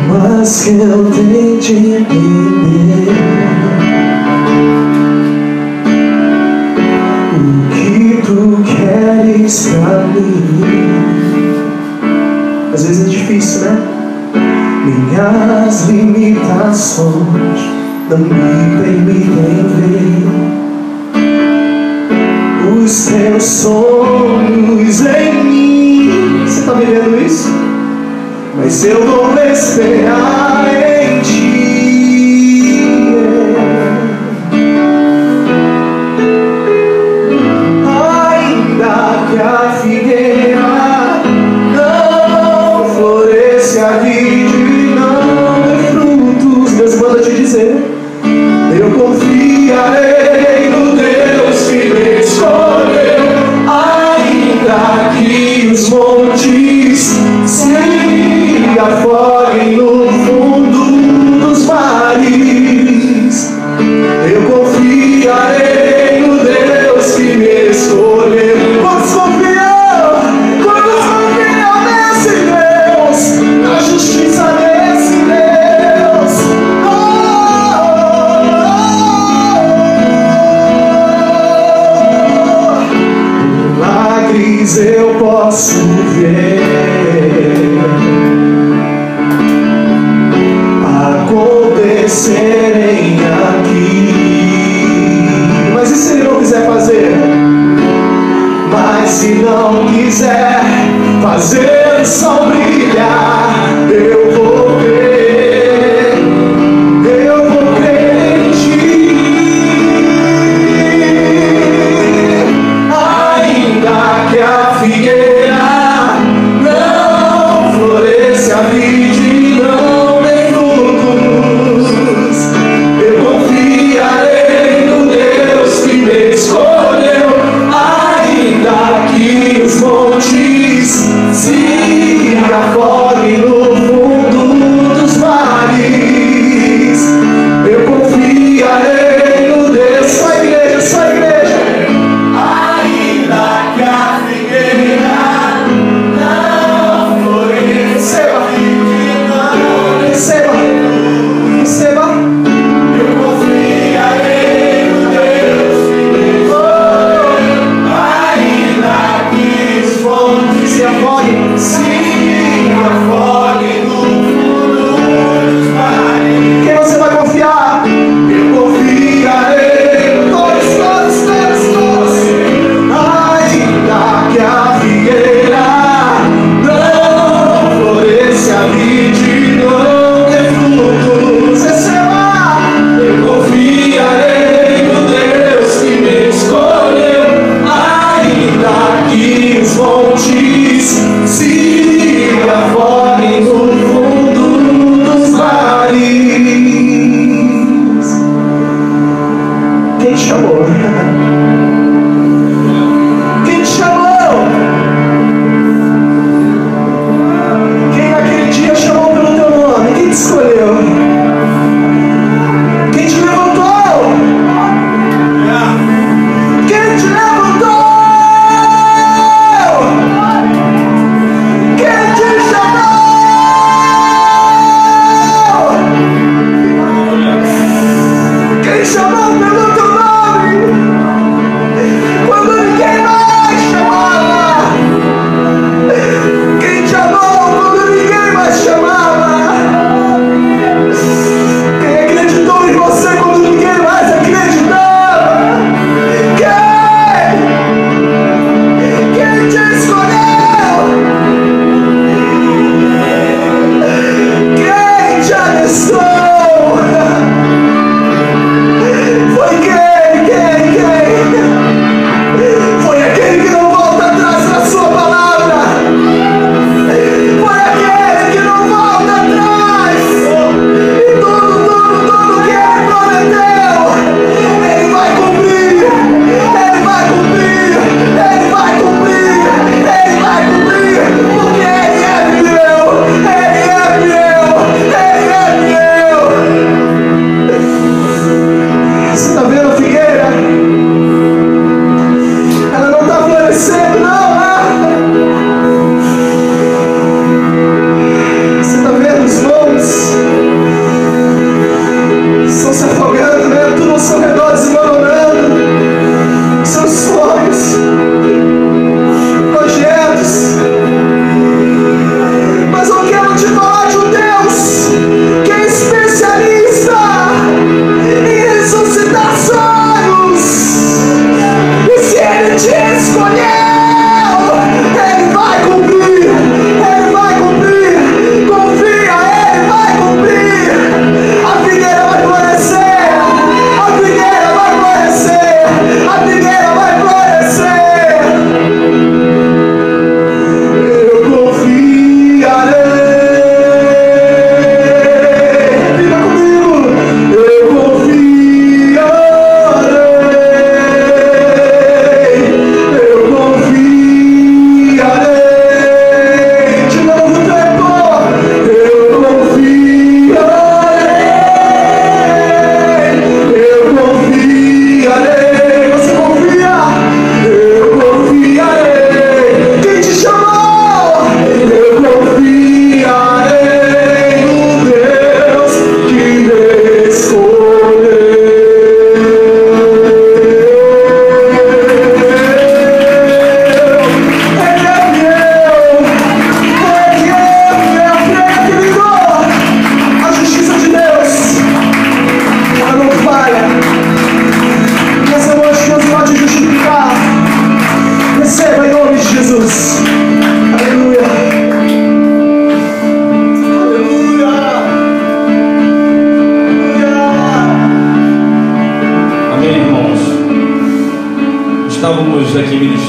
mais que eu tente entender o que tu queres pra mim. Às vezes é difícil, né? Minhas limitações não me permitem ver os teus sonhos em mim. Você tá vivendo isso? Mas eu vou esperar em ti. Ainda que a figueira não floresça, vide não dê frutos, Deus manda te dizer: eu confiarei no Deus que me escolheu. Ainda que os montes se afoguem no fundo dos mares,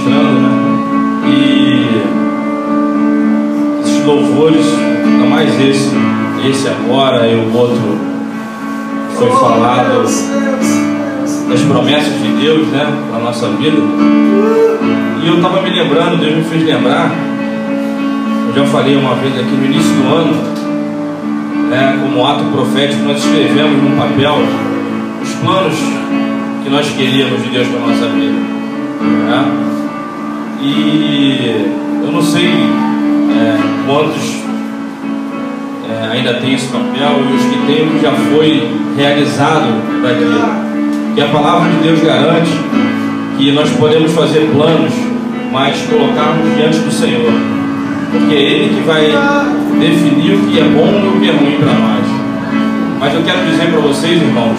ministrando, né? E esses louvores, ainda mais esse agora e o outro foi falado das promessas de Deus, né, para a nossa vida. E eu estava me lembrando, Deus me fez lembrar, eu já falei uma vez aqui no início do ano, né, como ato profético, nós escrevemos num papel os planos que nós queríamos de Deus para a nossa vida, né? E eu não sei quantos ainda tem esse papel, e os que tem já foi realizado daquilo. Que a palavra de Deus garante que nós podemos fazer planos, mas colocarmos diante do Senhor, porque é Ele que vai definir o que é bom e o que é ruim para nós. Mas eu quero dizer para vocês, irmãos,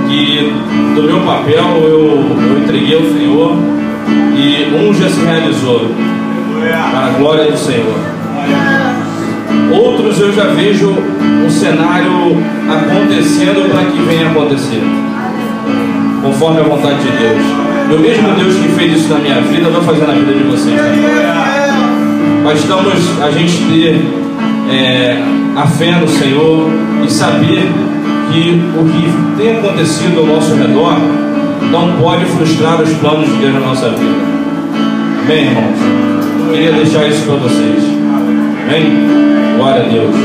que do meu papel eu entreguei ao Senhor, e um já se realizou para a glória do Senhor. Outros eu já vejo um cenário acontecendo para que venha acontecer, conforme a vontade de Deus. E o mesmo Deus que fez isso na minha vida vai fazer na vida de vocês também. Bastamos a gente ter a fé no Senhor e saber que o que tem acontecido ao nosso redor não pode frustrar os planos de Deus na nossa vida. Amém, irmãos? Eu queria deixar isso para vocês. Amém? Glória a Deus.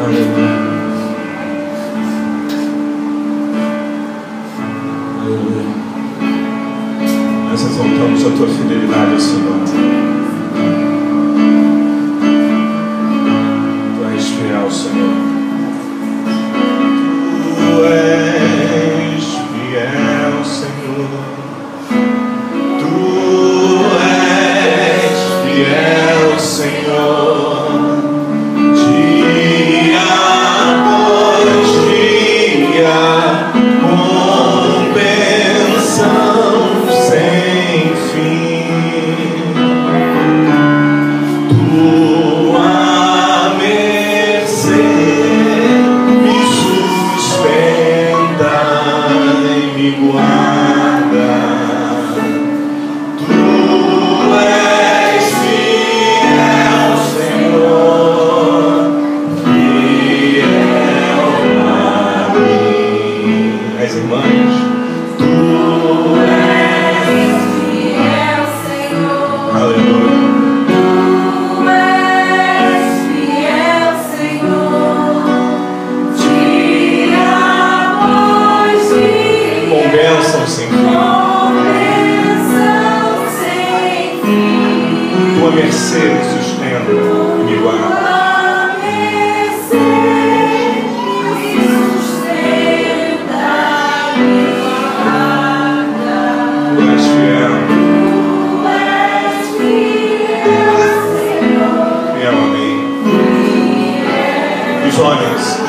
Aleluia. Aleluia. Nós exaltamos a tua fidelidade, Senhor. Tu és fiel, Senhor. Tu és fiel, Senhor.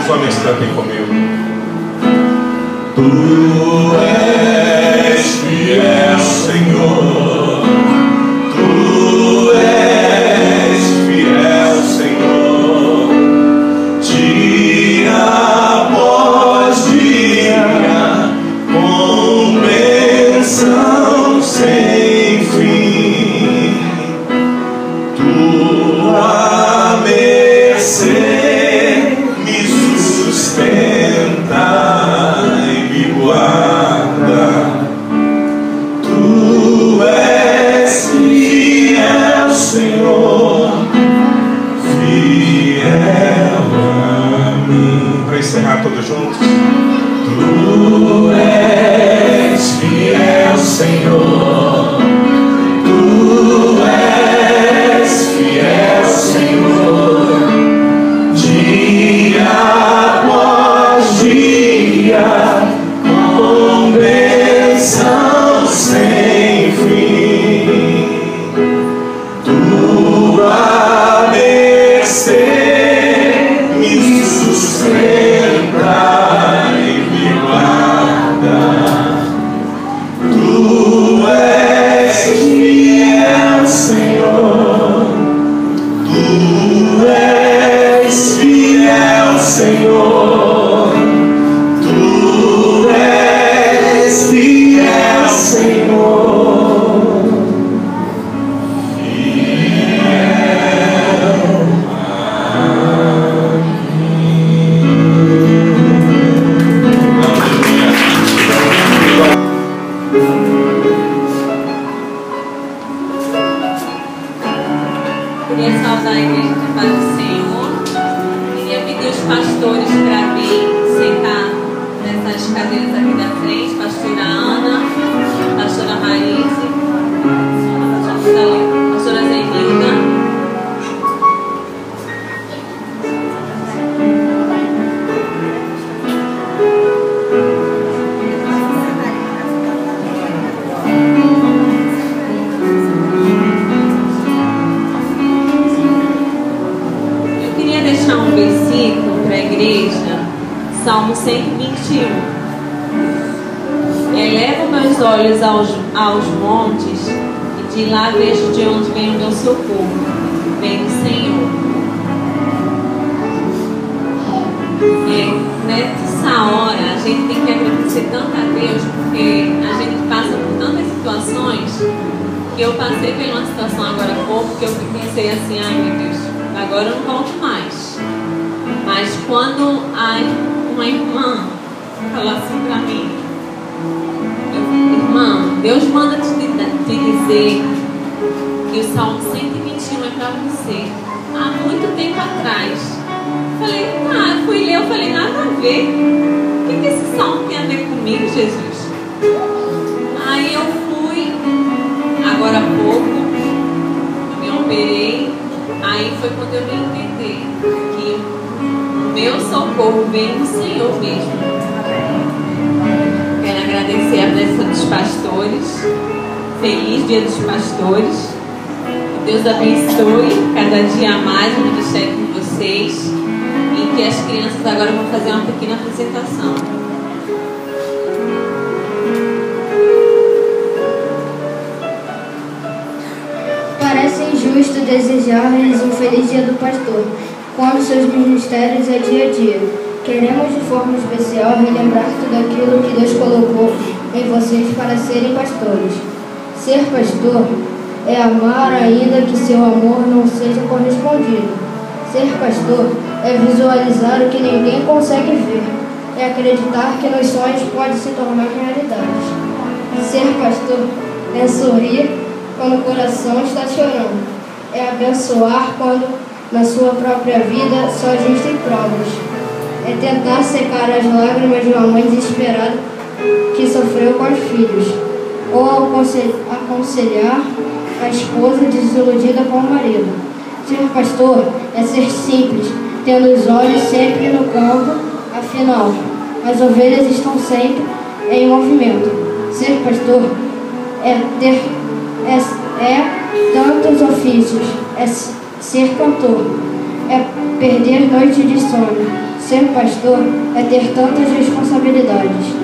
Os homens cantem comigo. Tu és fiel, Senhor. Tu és fiel, Senhor. Dia após dia, com bênção sem fim. Tua mercê sustenta e me guarda. Tu Queria saudar a igreja da paz do Senhor. Queria pedir os pastores para vir sentar nessas cadeiras aqui da frente. Pastora Ana, pastora Marise, pastora Zenilda. Um versículo para a igreja, Salmo 121. Elevo meus olhos aos montes e de lá vejo de onde vem o meu socorro. Vem do Senhor. Nessa hora a gente tem que agradecer tanto a Deus, porque a gente passa por tantas situações, que eu passei por uma situação agora há pouco que eu pensei assim, ai meu Deus, agora eu não volto mais. Mas quando uma irmã falou assim para mim, irmã, Deus manda te dizer que o Salmo 121 é para você. Há muito tempo atrás. Falei, eu fui ler, eu falei, nada a ver. O que esse Salmo tem a ver comigo, Jesus? Aí eu fui, agora há pouco, me operei. Aí foi quando eu me entendi que o meu socorro vem do Senhor mesmo. Quero agradecer a presença dos pastores. Feliz Dia dos Pastores. Que Deus abençoe cada dia mais o ministério de vocês. E que as crianças agora vão fazer uma pequena apresentação. Parece injusto desejar-lhes um feliz Dia do Pastor, quando seus ministérios é dia a dia. Queremos de forma especial relembrar tudo aquilo que Deus colocou em vocês para serem pastores. Ser pastor é amar ainda que seu amor não seja correspondido. Ser pastor é visualizar o que ninguém consegue ver. É acreditar que nos sonhos pode se tornar realidade. Ser pastor é sorrir quando o coração está chorando. É abençoar quando na sua própria vida só existem provas. É tentar secar as lágrimas de uma mãe desesperada que sofreu com os filhos. Ou aconselhar a esposa desiludida com o marido. Ser pastor é ser simples, tendo os olhos sempre no campo, afinal, as ovelhas estão sempre em movimento. Ser pastor é tantos ofícios, é ser cantor, é perder noite de sono. Ser pastor é ter tantas responsabilidades.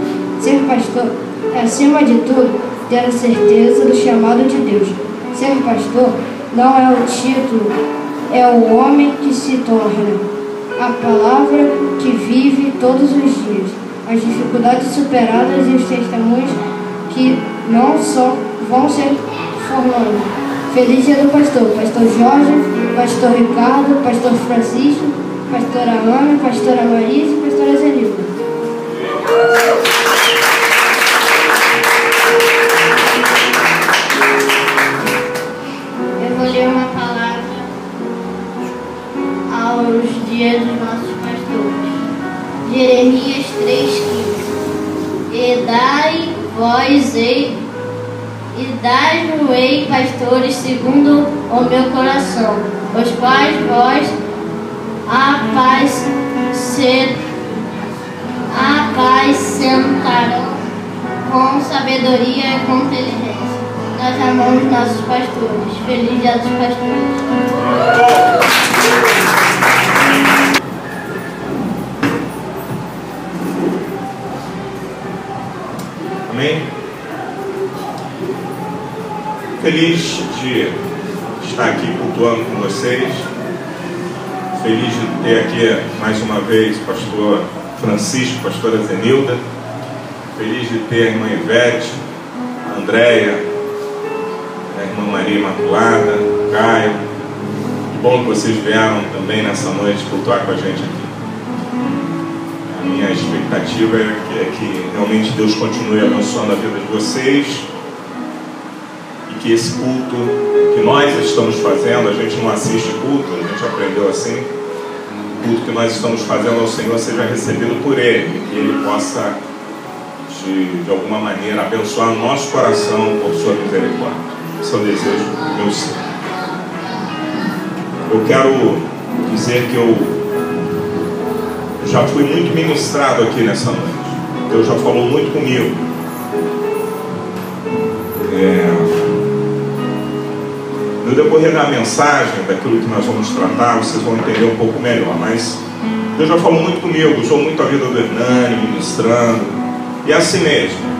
Ser pastor é, acima de tudo, ter a certeza do chamado de Deus. Ser pastor não é o título, é o homem que se torna, a palavra que vive todos os dias, as dificuldades superadas e os testemunhos que não só vão ser formando. Feliz Dia do Pastor, Pastor Jorge, Pastor Ricardo, Pastor Francisco, Pastora Ana, Pastora Marisa e Pastora Zenilda. Eu vou ler uma palavra aos dias dos nossos pastores. Jeremias 3,15. E dai-me pastores segundo o meu coração, os quais vós apacentarão com sabedoria e com inteligência. Nós amamos nossos pastores. Feliz Dia dos Pastores. Amém? Feliz de estar aqui cultuando com vocês. Feliz de ter aqui mais uma vez o pastor Francisco, pastora Zenilda. Feliz de ter a irmã Ivete, a Andréia, a irmã Maria Imaculada, o Caio. Que bom que vocês vieram também nessa noite cultuar com a gente aqui. A minha expectativa é que realmente Deus continue abençoando a vida de vocês e e que esse culto que nós estamos fazendo, a gente não assiste culto, a gente aprendeu assim, o culto que nós estamos fazendo ao Senhor seja recebido por Ele, e que Ele possa, de alguma maneira, abençoar o nosso coração por sua misericórdia. Esse é o desejo do meu ser. Eu quero dizer que eu já fui muito ministrado aqui nessa noite. Deus já falou muito comigo. No decorrer da mensagem, daquilo que nós vamos tratar, vocês vão entender um pouco melhor. Mas Deus já falou muito comigo. Usou muito a vida do Hernani, ministrando. E é assim mesmo.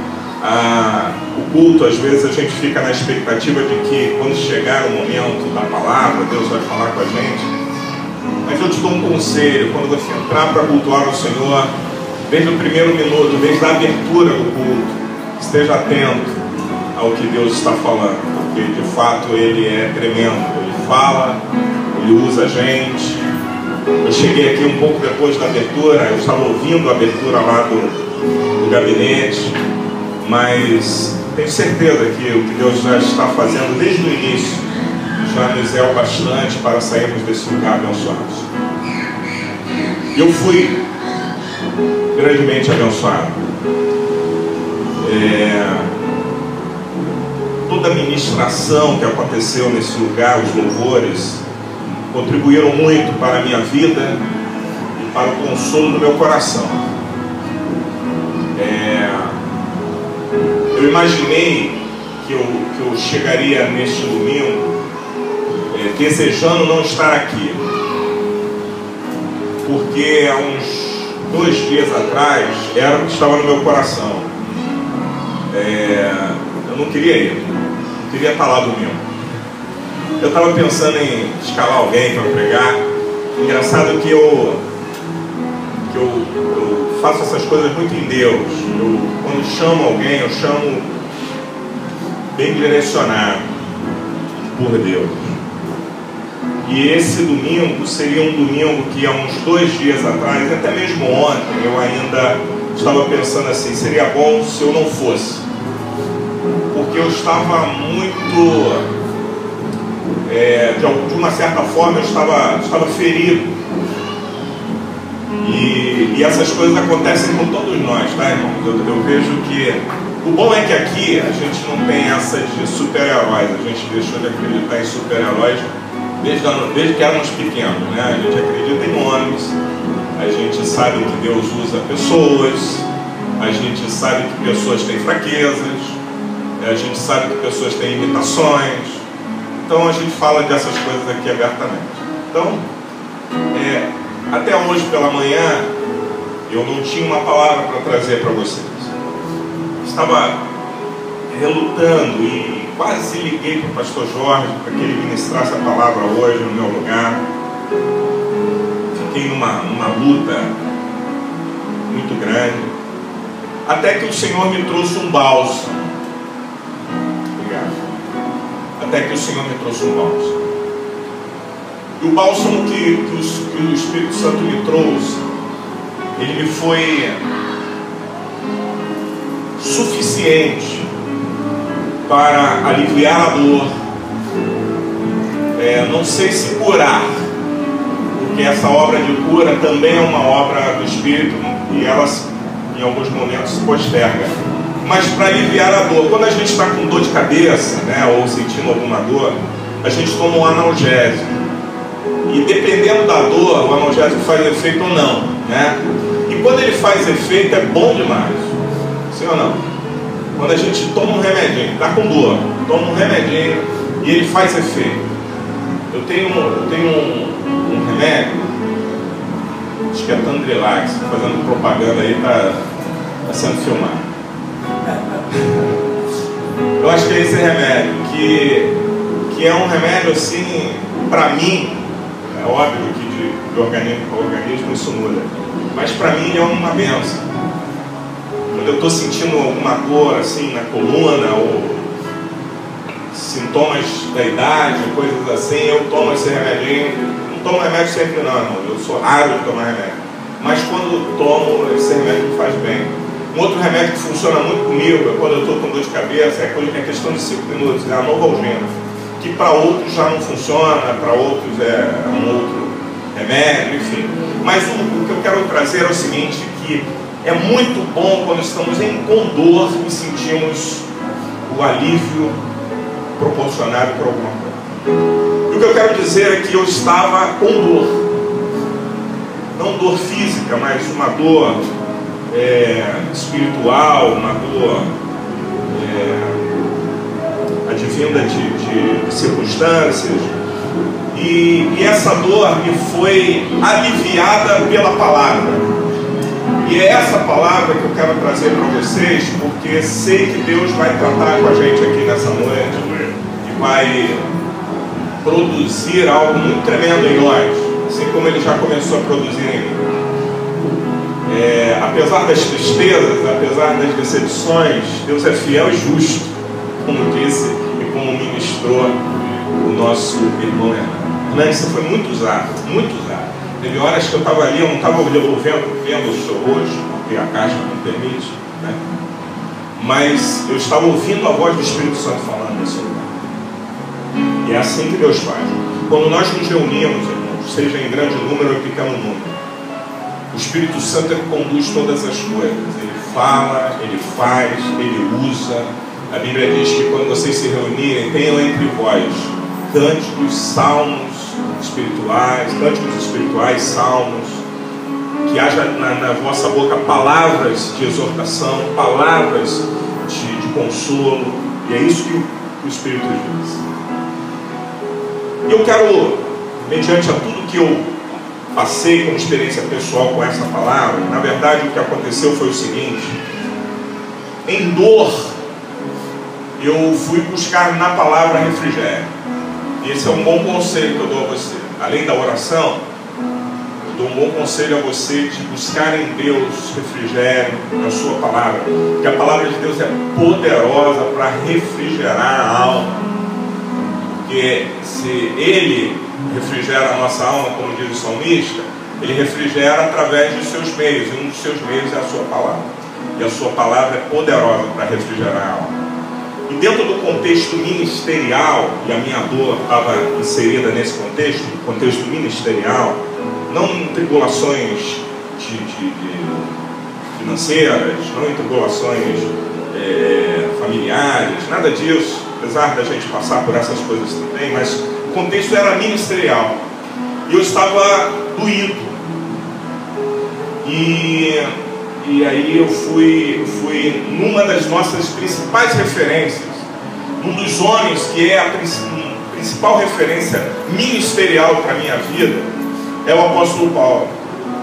O culto, às vezes, a gente fica na expectativa de que, quando chegar o momento da palavra, Deus vai falar com a gente. Mas eu te dou um conselho: quando você entrar para cultuar o Senhor, desde o primeiro minuto, desde a abertura do culto, esteja atento ao que Deus está falando, porque de fato Ele é tremendo. Ele fala, Ele usa a gente. Eu cheguei aqui um pouco depois da abertura, eu estava ouvindo a abertura lá do gabinete, mas tenho certeza que o que Deus já está fazendo desde o início já nos é o bastante para sairmos desse lugar abençoados. Eu fui grandemente abençoado. Toda a ministração que aconteceu nesse lugar, os louvores, contribuíram muito para a minha vida e para o consolo do meu coração. Eu imaginei que eu chegaria neste domingo desejando não estar aqui, porque há uns 2 dias atrás era o que estava no meu coração. Eu não queria ir, não queria estar lá domingo. Eu estava pensando em escalar alguém para pregar. Engraçado que eu faço essas coisas muito em Deus. Quando chamo alguém, eu chamo bem direcionado por Deus. E esse domingo seria um domingo que há uns 2 dias atrás, até mesmo ontem, eu ainda estava pensando assim: seria bom se eu não fosse, porque eu estava muito, de uma certa forma, eu estava ferido. E essas coisas acontecem com todos nós, tá, irmãos? Eu vejo que o bom é que aqui a gente não tem essa de super-heróis. A gente deixou de acreditar em super-heróis desde que éramos pequenos, né? A gente acredita em nomes, a gente sabe que Deus usa pessoas, a gente sabe que pessoas têm fraquezas, a gente sabe que pessoas têm limitações. Então a gente fala dessas coisas aqui abertamente. Então, até hoje pela manhã, eu não tinha uma palavra para trazer para vocês. Estava relutando e quase liguei para o pastor Jorge para que ele ministrasse a palavra hoje no meu lugar. Fiquei numa luta muito grande, até que o Senhor me trouxe um bálsamo. Obrigado. Até que o Senhor me trouxe um bálsamo. E o bálsamo que o Espírito Santo me trouxe, ele me foi suficiente para aliviar a dor. Não sei se curar, porque essa obra de cura também é uma obra do Espírito e ela em alguns momentos se posterga. Mas para aliviar a dor, quando a gente está com dor de cabeça, né, ou sentindo alguma dor, a gente toma um analgésico. E dependendo da dor, o analgésico faz efeito ou não, né? E quando ele faz efeito é bom demais. Sim ou não? Quando a gente toma um remedinho, está com dor, toma um remedinho e ele faz efeito. Eu tenho um remédio, acho que é Tandrilax, fazendo propaganda aí, está sendo filmado. Eu acho que é esse remédio, que é um remédio assim, para mim, é óbvio que de organismo para organismo isso muda, mas para mim é uma benção. Quando eu estou sentindo alguma dor assim na coluna, ou sintomas da idade, coisas assim, eu tomo esse remedinho. Não tomo remédio sempre não, irmão. Eu sou raro de tomar remédio, mas quando tomo, esse remédio me faz bem. Um outro remédio que funciona muito comigo é quando eu estou com dor de cabeça, é questão de 5 minutos, é a Novalgina, que para outros já não funciona, para outros é um outro remédio, enfim. Mas o que eu quero trazer é o seguinte, que é muito bom quando estamos com dor e sentimos o alívio proporcionado por alguma coisa. E o que eu quero dizer é que eu estava com dor. Não dor física, mas uma dor espiritual, uma dor advinda de circunstâncias. E essa dor me foi aliviada pela palavra. E é essa palavra que eu quero trazer para vocês, porque sei que Deus vai tratar com a gente aqui nessa noite e vai produzir algo muito tremendo em nós, assim como Ele já começou a produzir em mim. Apesar das tristezas, apesar das decepções, Deus é fiel e justo, como disse e como ministrou o nosso irmão Hernani. Isso foi muito usado, muito usado. Teve horas que eu estava ali, eu não estava vendo o seu rosto, porque a caixa não permite, né? Mas eu estava ouvindo a voz do Espírito Santo falando nesse lugar. E é assim que Deus faz. Quando nós nos reunimos, irmãos, seja em grande número ou em pequeno número, o Espírito Santo é que conduz todas as coisas. Ele fala, Ele faz, Ele usa. A Bíblia diz que quando vocês se reunirem, tenham entre vós cânticos, salmos espirituais, salmos, que haja na vossa boca palavras de exortação, palavras de consolo. E é isso que o Espírito diz. E eu quero, mediante a tudo que eu passei como experiência pessoal com essa palavra, na verdade o que aconteceu foi o seguinte: em dor eu fui buscar na palavra refrigério. E esse é um bom conselho que eu dou a você. Além da oração, eu dou um bom conselho a você de buscar em Deus refrigério na sua palavra, porque a palavra de Deus é poderosa para refrigerar a alma. Porque se Ele refrigera a nossa alma, como diz o salmista, Ele refrigera através dos seus meios, e um dos seus meios é a sua palavra. E a sua palavra é poderosa para refrigerar a alma. E dentro do contexto ministerial, e a minha dor estava inserida nesse contexto ministerial, não em tribulações financeiras, não em tribulações familiares, nada disso, apesar da gente passar por essas coisas também, mas o contexto era ministerial. E eu estava doído. E aí eu fui numa das nossas principais referências, um dos homens que é a principal referência ministerial para a minha vida, é o apóstolo Paulo.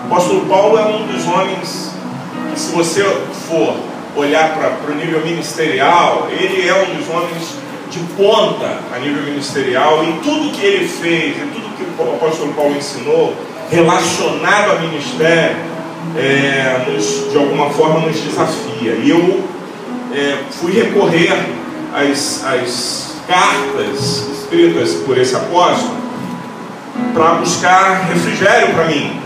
O apóstolo Paulo é um dos homens que, se você for olhar para o nível ministerial, ele é um dos homens de ponta a nível ministerial, e tudo que ele fez, e tudo que o apóstolo Paulo ensinou relacionado ao ministério, de alguma forma nos desafia. E eu fui recorrer às cartas escritas por esse apóstolo para buscar refrigério para mim,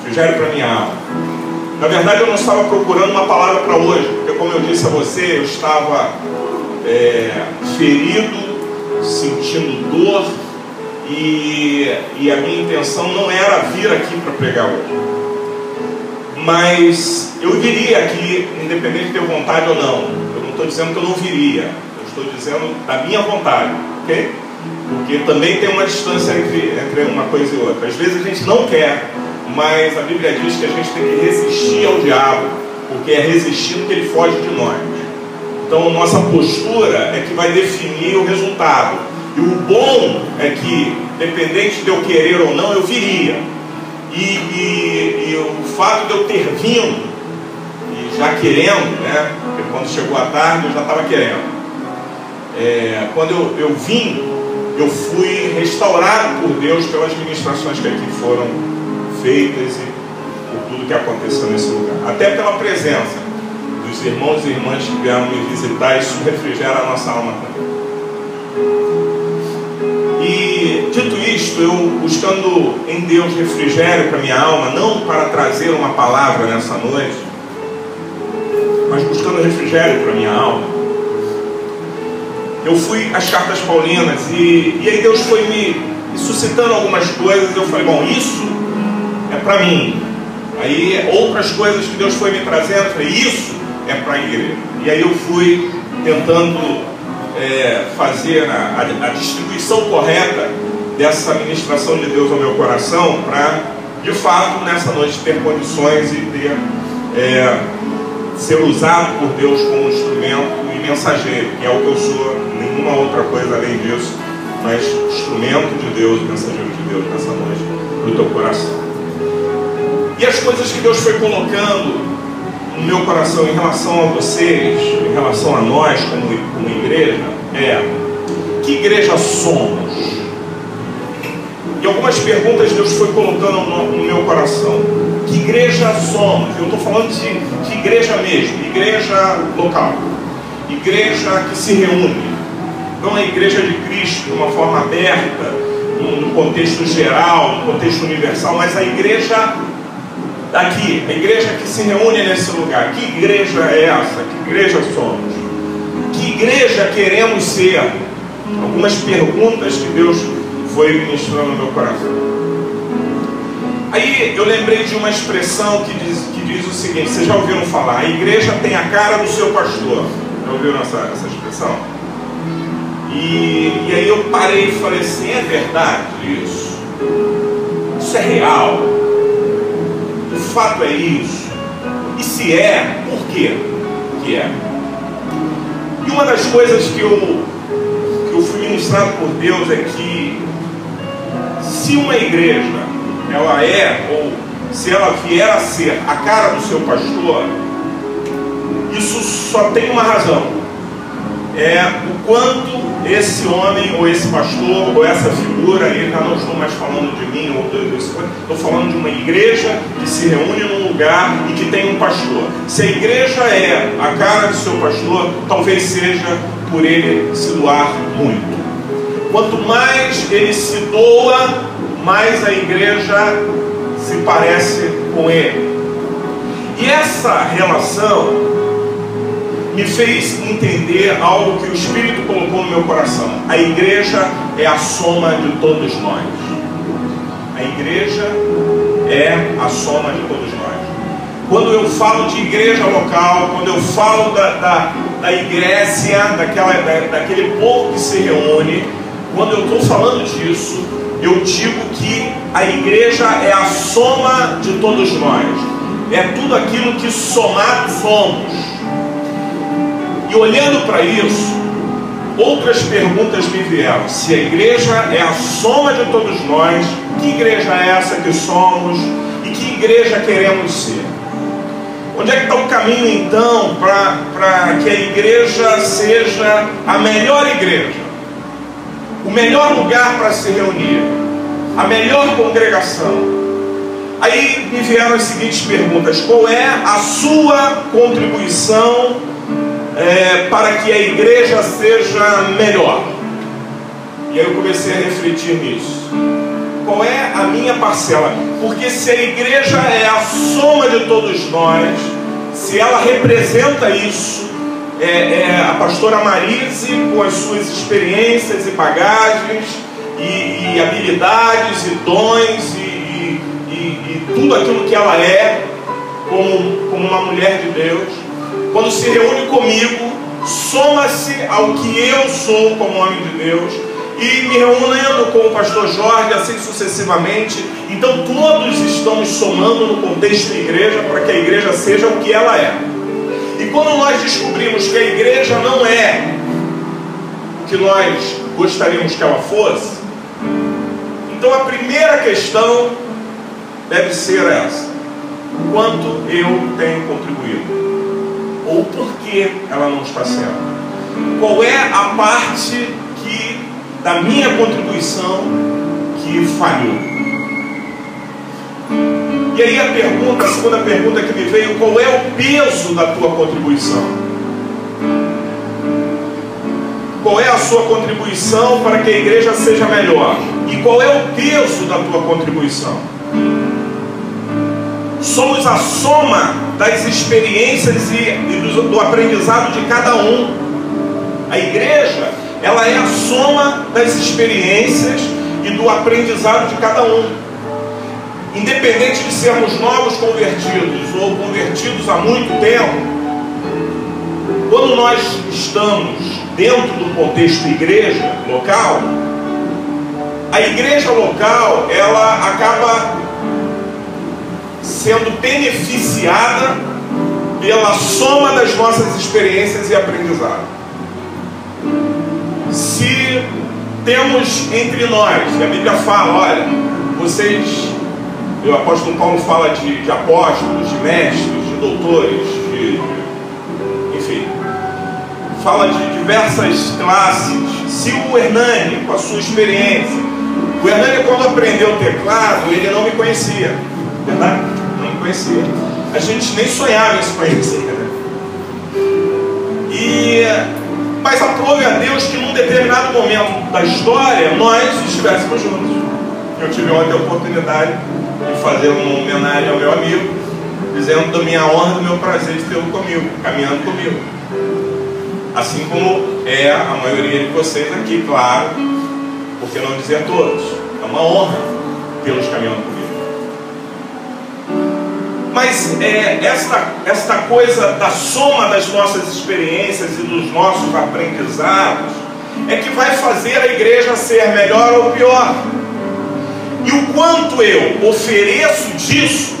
refrigério para minha alma. Na verdade, eu não estava procurando uma palavra para hoje, porque, como eu disse a você, eu estava ferido, sentindo dor, e a minha intenção não era vir aqui para pregar hoje. Mas eu viria aqui, independente de ter vontade ou não. Eu não estou dizendo que eu não viria, eu estou dizendo da minha vontade, ok? Porque também tem uma distância entre uma coisa e outra. Às vezes a gente não quer, mas a Bíblia diz que a gente tem que resistir ao diabo, porque é resistindo que ele foge de nós. Então a nossa postura é que vai definir o resultado. E o bom é que, independente de eu querer ou não, eu viria. E o fato de eu ter vindo, e já querendo, né? Porque quando chegou a tarde eu já estava querendo. Quando eu vim, eu fui restaurado por Deus pelas ministrações que aqui foram feitas e por tudo que aconteceu nesse lugar. Até pela presença dos irmãos e irmãs que vieram me visitar, isso refrigera a nossa alma também. E dito isto, eu buscando em Deus refrigério para minha alma, não para trazer uma palavra nessa noite, mas buscando refrigério para minha alma, eu fui às cartas paulinas e aí Deus foi me suscitando algumas coisas. Eu falei, bom, isso é para mim. Aí outras coisas que Deus foi me trazendo, eu falei, isso é para a igreja. E aí eu fui tentando fazer a distribuição correta dessa ministração de Deus ao meu coração, para de fato nessa noite ter condições e ter ser usado por Deus como instrumento e mensageiro, que é o que eu sou, nenhuma outra coisa além disso, mas instrumento de Deus, mensageiro de Deus nessa noite no teu coração. E as coisas que Deus foi colocando no meu coração em relação a vocês, em relação a nós como igreja, que igreja somos? E algumas perguntas Deus foi colocando no meu coração. Que igreja somos? Eu estou falando de igreja mesmo, igreja local, igreja que se reúne, não a igreja de Cristo de uma forma aberta, no contexto geral, no contexto universal, mas a igreja daqui, a igreja que se reúne nesse lugar. Que igreja é essa? Que igreja somos? Que igreja queremos ser? Algumas perguntas que Deus foi ministrando no meu coração. Aí eu lembrei de uma expressão que diz o seguinte: vocês já ouviram falar, a igreja tem a cara do seu pastor. Já ouviram essa expressão? E aí eu parei e falei assim, é verdade isso? Isso é real? O fato é isso? E se é, por quê que é? E uma das coisas que eu fui ministrado por Deus é que se uma igreja, ela ou se ela vier a ser a cara do seu pastor, isso só tem uma razão. O quanto esse homem, ou esse pastor, ou essa figura, aí já não estou mais falando de mim, estou falando de uma igreja que se reúne num lugar e que tem um pastor. Se a igreja é a cara do seu pastor, talvez seja por ele se doar muito. Quanto mais ele se doa, mais a igreja se parece com ele. E essa relação me fez entender algo que o Espírito colocou no meu coração. A igreja é a soma de todos nós. A igreja é a soma de todos nós. Quando eu falo de igreja local, quando eu falo da igreja, daquele povo que se reúne, quando eu estou falando disso, eu digo que a igreja é a soma de todos nós. É tudo aquilo que somados somos. E olhando para isso, outras perguntas me vieram. Se a igreja é a soma de todos nós, que igreja é essa que somos e que igreja queremos ser? Onde é que está o caminho então para que a igreja seja a melhor igreja? O melhor lugar para se reunir, a melhor congregação? Aí me vieram as seguintes perguntas: qual é a sua contribuição para que a igreja seja melhor? E aí eu comecei a refletir nisso. Qual é a minha parcela? Porque se a igreja é a soma de todos nós, se ela representa isso, a pastora Marise, com as suas experiências e bagagens e habilidades e dons e tudo aquilo que ela é como uma mulher de Deus, quando se reúne comigo, soma-se ao que eu sou como homem de Deus, e me reunindo com o pastor Jorge, assim sucessivamente. Então todos estamos somando no contexto da igreja para que a igreja seja o que ela é. E quando nós descobrimos que a igreja não é o que nós gostaríamos que ela fosse, então a primeira questão deve ser essa: quanto eu tenho contribuído? Ou por que ela não está sendo? Qual é a parte da minha contribuição que falhou? E aí a segunda pergunta que me veio: qual é o peso da tua contribuição? Qual é a sua contribuição para que a igreja seja melhor? E qual é o peso da tua contribuição? somos a soma das experiências e do aprendizado de cada um. A igreja, ela é a soma das experiências e do aprendizado de cada um. Independente de sermos novos convertidos ou convertidos há muito tempo, quando nós estamos dentro do contexto igreja local, a igreja local, ela acaba sendo beneficiada pela soma das nossas experiências e aprendizado. Se temos entre nós, e a Bíblia fala, olha, vocês, o apóstolo Paulo fala de apóstolos, de mestres, de doutores, enfim, fala de diversas classes. Se o Hernani, com a sua experiência, o Hernani, quando aprendeu o teclado, ele não me conhecia, verdade? Não me conhecia. A gente nem sonhava em se conhecer, né? Mas aprove a Deus que num determinado momento da história nós estivéssemos juntos. Eu tive ontem a oportunidade de fazer uma homenagem ao meu amigo, dizendo da minha honra, do meu prazer de tê-lo comigo, caminhando comigo. Assim como é a maioria de vocês aqui, claro, por que não dizer todos? É uma honra tê-los caminhando comigo. Mas esta coisa da soma das nossas experiências e dos nossos aprendizados é que vai fazer a igreja ser melhor ou pior. E o quanto eu ofereço disso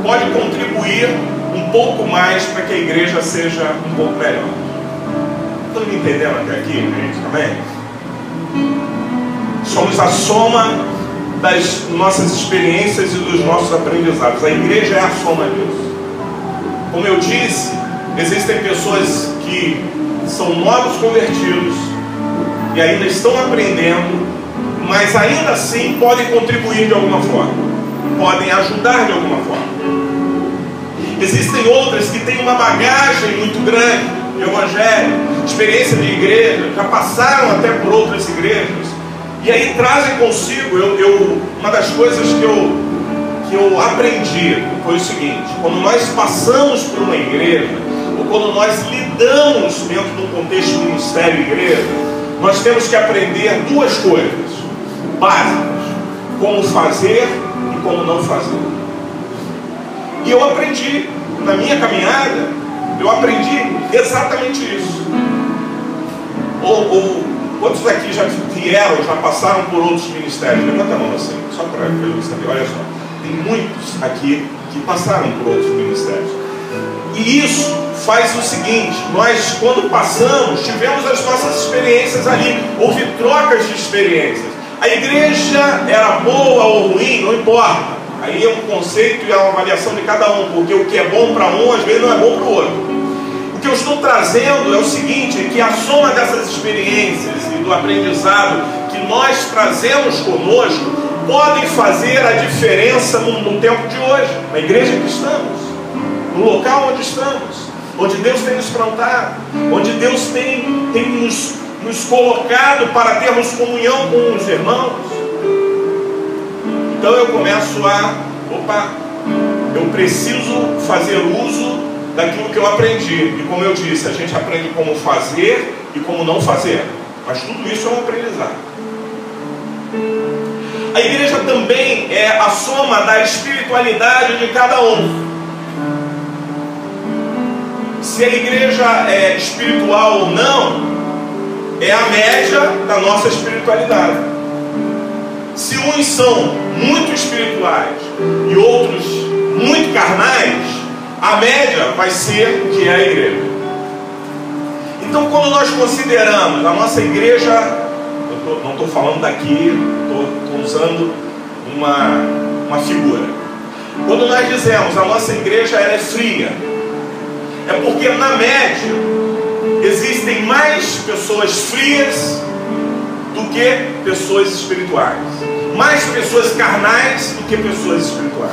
pode contribuir um pouco mais para que a igreja seja um pouco melhor. Estão me entendendo até aqui, gente? Amém? Somos a soma das nossas experiências e dos nossos aprendizados. A igreja é a soma disso. Como eu disse, existem pessoas que são novos convertidos e ainda estão aprendendo, mas ainda assim podem contribuir de alguma forma, podem ajudar de alguma forma. Existem outras que têm uma bagagem muito grande de evangelho, experiência de igreja, já passaram até por outras igrejas, e aí trazem consigo, uma das coisas que eu aprendi foi o seguinte: quando nós passamos por uma igreja, ou quando nós lidamos dentro do contexto do ministério igreja, nós temos que aprender duas coisas básicas: como fazer e como não fazer. E eu aprendi, na minha caminhada, eu aprendi exatamente isso. Quantos aqui já vieram, já passaram por outros ministérios? Levanta a mão assim, só para eu saber. Olha só, tem muitos aqui que passaram por outros ministérios. E isso faz o seguinte: nós, quando passamos, tivemos as nossas experiências ali, houve trocas de experiências. A igreja era boa ou ruim, não importa. Aí é um conceito e é uma avaliação de cada um, porque o que é bom para um, às vezes não é bom para o outro. O que eu estou trazendo é o seguinte: que a soma dessas experiências e do aprendizado que nós trazemos conosco podem fazer a diferença no tempo de hoje, na igreja que estamos, no local onde estamos, onde Deus tem nos plantado, onde Deus tem nos colocado para termos comunhão com os irmãos. Então eu começo eu preciso fazer uso daquilo que eu aprendi. E como eu disse, a gente aprende como fazer e como não fazer, mas tudo isso é um aprendizado. A igreja também é a soma da espiritualidade de cada um. Se a igreja é espiritual ou não, é a média da nossa espiritualidade. Se uns são muito espirituais e outros muito carnais, a média vai ser que é a igreja. Então, quando nós consideramos a nossa igreja, não estou falando daqui, estou usando uma figura. Quando nós dizemos a nossa igreja ela é fria, é porque na média existem mais pessoas frias do que pessoas espirituais, mais pessoas carnais do que pessoas espirituais.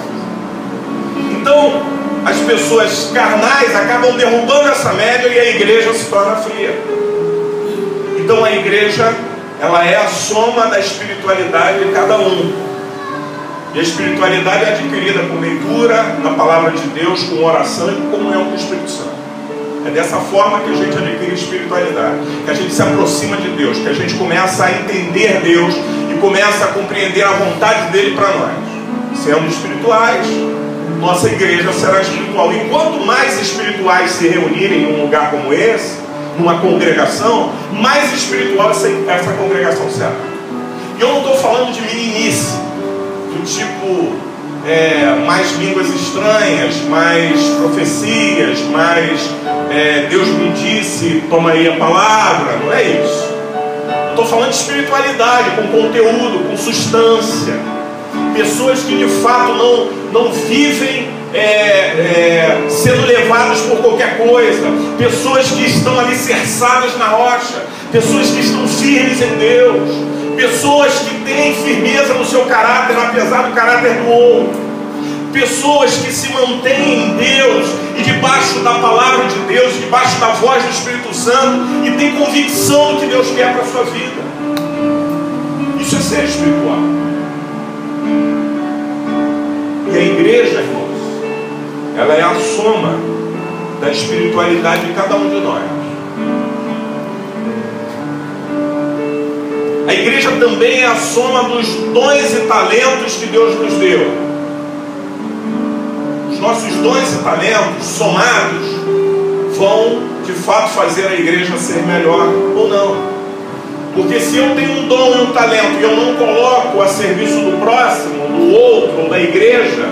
Então, as pessoas carnais acabam derrubando essa média e a igreja se torna fria. Então a igreja, ela é a soma da espiritualidade de cada um. E a espiritualidade é adquirida com leitura da palavra de Deus, com oração e com comunhão com o Espírito Santo. É dessa forma que a gente adquire espiritualidade, que a gente se aproxima de Deus, que a gente começa a entender Deus e começa a compreender a vontade dele para nós. Sendo espirituais, nossa igreja será espiritual. E quanto mais espirituais se reunirem em um lugar como esse, numa congregação, mais espiritual essa congregação será. E eu não estou falando de meninice, do tipo mais línguas estranhas, mais profecias, mais Deus me disse, toma aí a palavra. Não é isso. Estou falando de espiritualidade, com conteúdo, com substância. Pessoas que de fato não vivem sendo levadas por qualquer coisa. Pessoas que estão alicerçadas na rocha. Pessoas que estão firmes em Deus. Pessoas que têm firmeza no seu caráter, apesar do caráter do outro. Pessoas que se mantêm em Deus e debaixo da palavra de Deus, debaixo da voz do Espírito Santo, e têm convicção do que Deus quer para a sua vida. Isso é ser espiritual. E a igreja, irmãos, ela é a soma da espiritualidade de cada um de nós. A igreja também é a soma dos dons e talentos que Deus nos deu. Os nossos dons e talentos somados vão de fato fazer a igreja ser melhor ou não. Porque se eu tenho um dom e um talento e eu não coloco a serviço do próximo, do outro ou da igreja,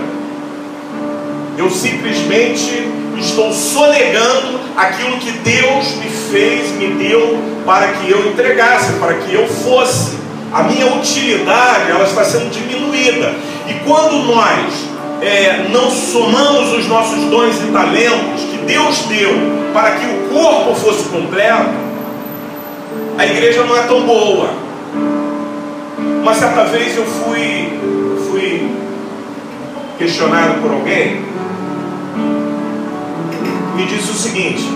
eu simplesmente estou sonegando aquilo que Deus me fez, me deu para que eu entregasse, para que eu fosse. A minha utilidade, ela está sendo diminuída. E quando nós não somamos os nossos dons e talentos que Deus deu para que o corpo fosse completo, a igreja não é tão boa. Uma certa vez eu fui questionado por alguém, me disse o seguinte: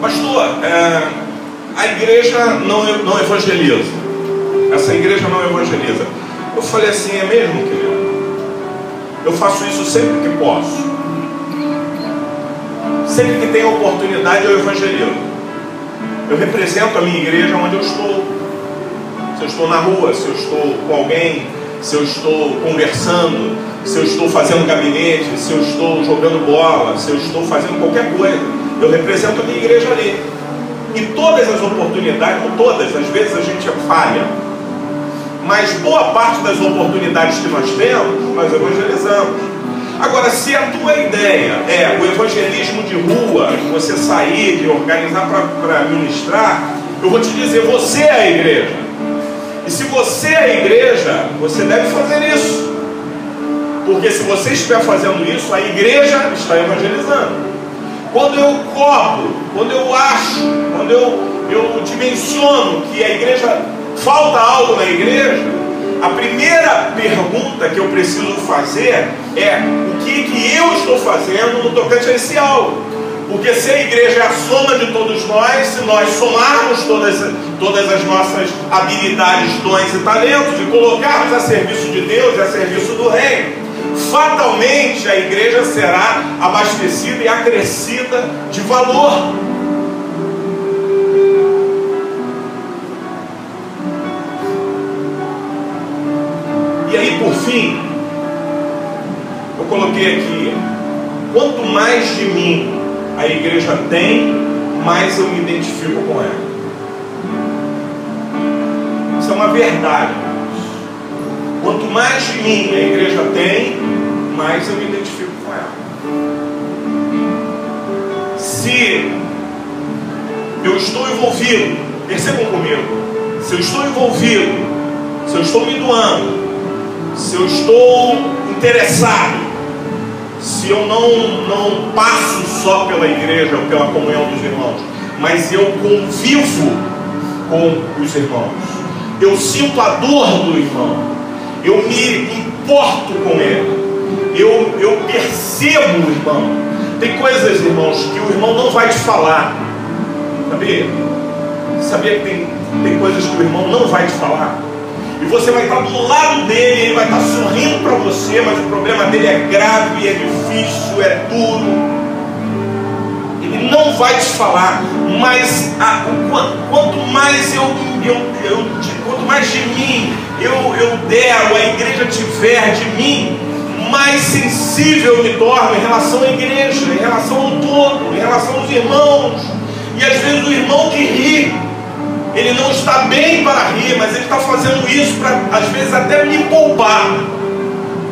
pastor, a igreja não evangeliza, essa igreja não evangeliza. Eu falei assim: é mesmo, querido? Eu faço isso sempre que posso, sempre que tenho oportunidade eu evangelizo. Eu represento a minha igreja onde eu estou. Se eu estou na rua, se eu estou com alguém, se eu estou conversando, se eu estou fazendo gabinete, se eu estou jogando bola, se eu estou fazendo qualquer coisa, eu represento a minha igreja ali. E todas as oportunidades, não todas, às vezes a gente falha, mas boa parte das oportunidades que nós temos, nós evangelizamos. Agora, se a tua ideia é o evangelismo de rua, você sair, de organizar para ministrar, eu vou te dizer, você é a igreja. E se você é a igreja, você deve fazer isso. Porque se você estiver fazendo isso, a igreja está evangelizando. Quando eu cobro, quando eu acho, quando eu dimensiono que a igreja, falta algo na igreja, a primeira pergunta que eu preciso fazer é: o que eu estou fazendo no tocante a esse algo? Porque se a igreja é a soma de todos nós, se nós somarmos todas as nossas habilidades, dons e talentos e colocarmos a serviço de Deus e a serviço do reino, fatalmente a igreja será abastecida e acrescida de valor. E aí, por fim, eu coloquei aqui: quanto mais de mim a igreja tem, mais eu me identifico com ela. Isso é uma verdade. Quanto mais de mim a igreja tem, mais eu me identifico com ela. Se eu estou envolvido, percebam comigo, se eu estou envolvido, se eu estou me doando, se eu estou interessado, se eu não passo só pela igreja ou pela comunhão dos irmãos, mas eu convivo com os irmãos, eu sinto a dor do irmão, eu me importo com ele, eu percebo o irmão. Tem coisas, irmãos, que o irmão não vai te falar. Sabia que tem coisas que o irmão não vai te falar? E você vai estar do lado dele, ele vai estar sorrindo para você, mas o problema dele é grave, é difícil, é duro. Ele não vai te falar, mas quanto mais quanto mais de mim eu der, ou a igreja tiver de mim, mais sensível eu me torno em relação à igreja, em relação ao todo, em relação aos irmãos. E às vezes o irmão que ri, ele não está bem para rir, mas ele está fazendo isso para, às vezes, até me poupar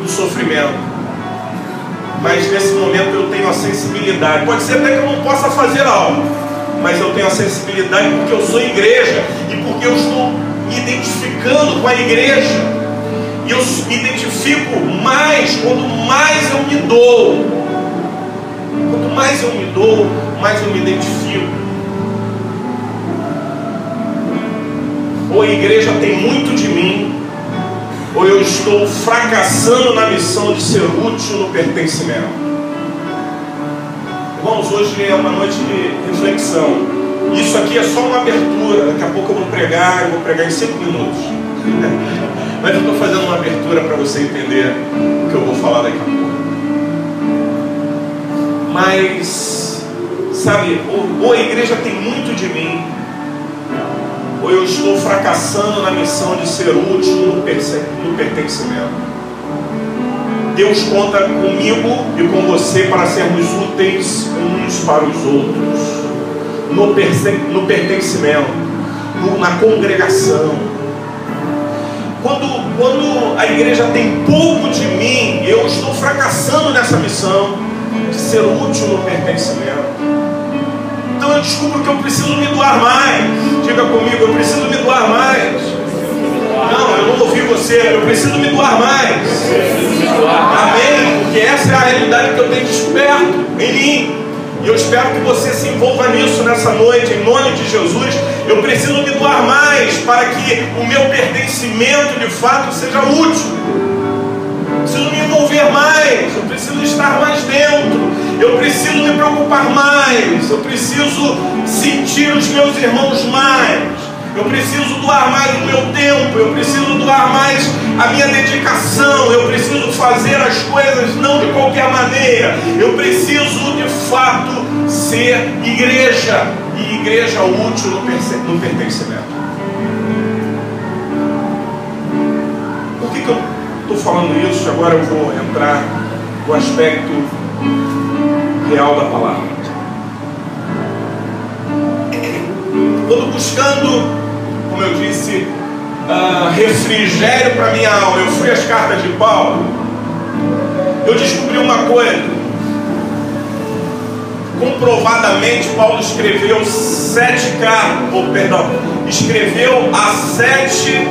do sofrimento. Mas nesse momento eu tenho a sensibilidade. Pode ser até que eu não possa fazer algo, mas eu tenho a sensibilidade porque eu sou igreja e porque eu estou me identificando com a igreja. E eu me identifico mais quando mais eu me dou. Quanto mais eu me dou, mais eu me identifico. Ou a igreja tem muito de mim, ou eu estou fracassando na missão de ser útil no pertencimento. Irmãos, hoje é uma noite de reflexão. Isso aqui é só uma abertura. Daqui a pouco eu vou pregar em 5 minutos. Mas eu estou fazendo uma abertura para você entender o que eu vou falar daqui a pouco. Mas, sabe, ou a igreja tem muito de mim, ou eu estou fracassando na missão de ser útil no pertencimento. Deus conta comigo e com você para sermos úteis uns para os outros, no pertencimento, na congregação. Quando a igreja tem pouco de mim, eu estou fracassando nessa missão de ser útil no pertencimento. Então eu descubro que eu preciso me doar mais. Diga comigo, eu preciso me doar mais. Não, eu não ouvi você. Eu preciso me doar mais. Amém? Porque essa é a realidade que eu tenho descoberto em mim. E eu espero que você se envolva nisso nessa noite, em nome de Jesus. Eu preciso me doar mais para que o meu pertencimento de fato seja útil. Eu preciso me envolver mais, eu preciso estar mais dentro, eu preciso me preocupar mais, eu preciso sentir os meus irmãos mais, eu preciso doar mais o meu tempo, eu preciso doar mais a minha dedicação, eu preciso fazer as coisas não de qualquer maneira, eu preciso de fato ser igreja, e igreja útil no pertencimento. Por que eu estou falando isso? Agora eu vou entrar no aspecto real da palavra. Quando buscando, como eu disse, refrigério para minha alma, eu fui às cartas de Paulo, eu descobri uma coisa. Comprovadamente Paulo escreveu 7 cartas, escreveu a 7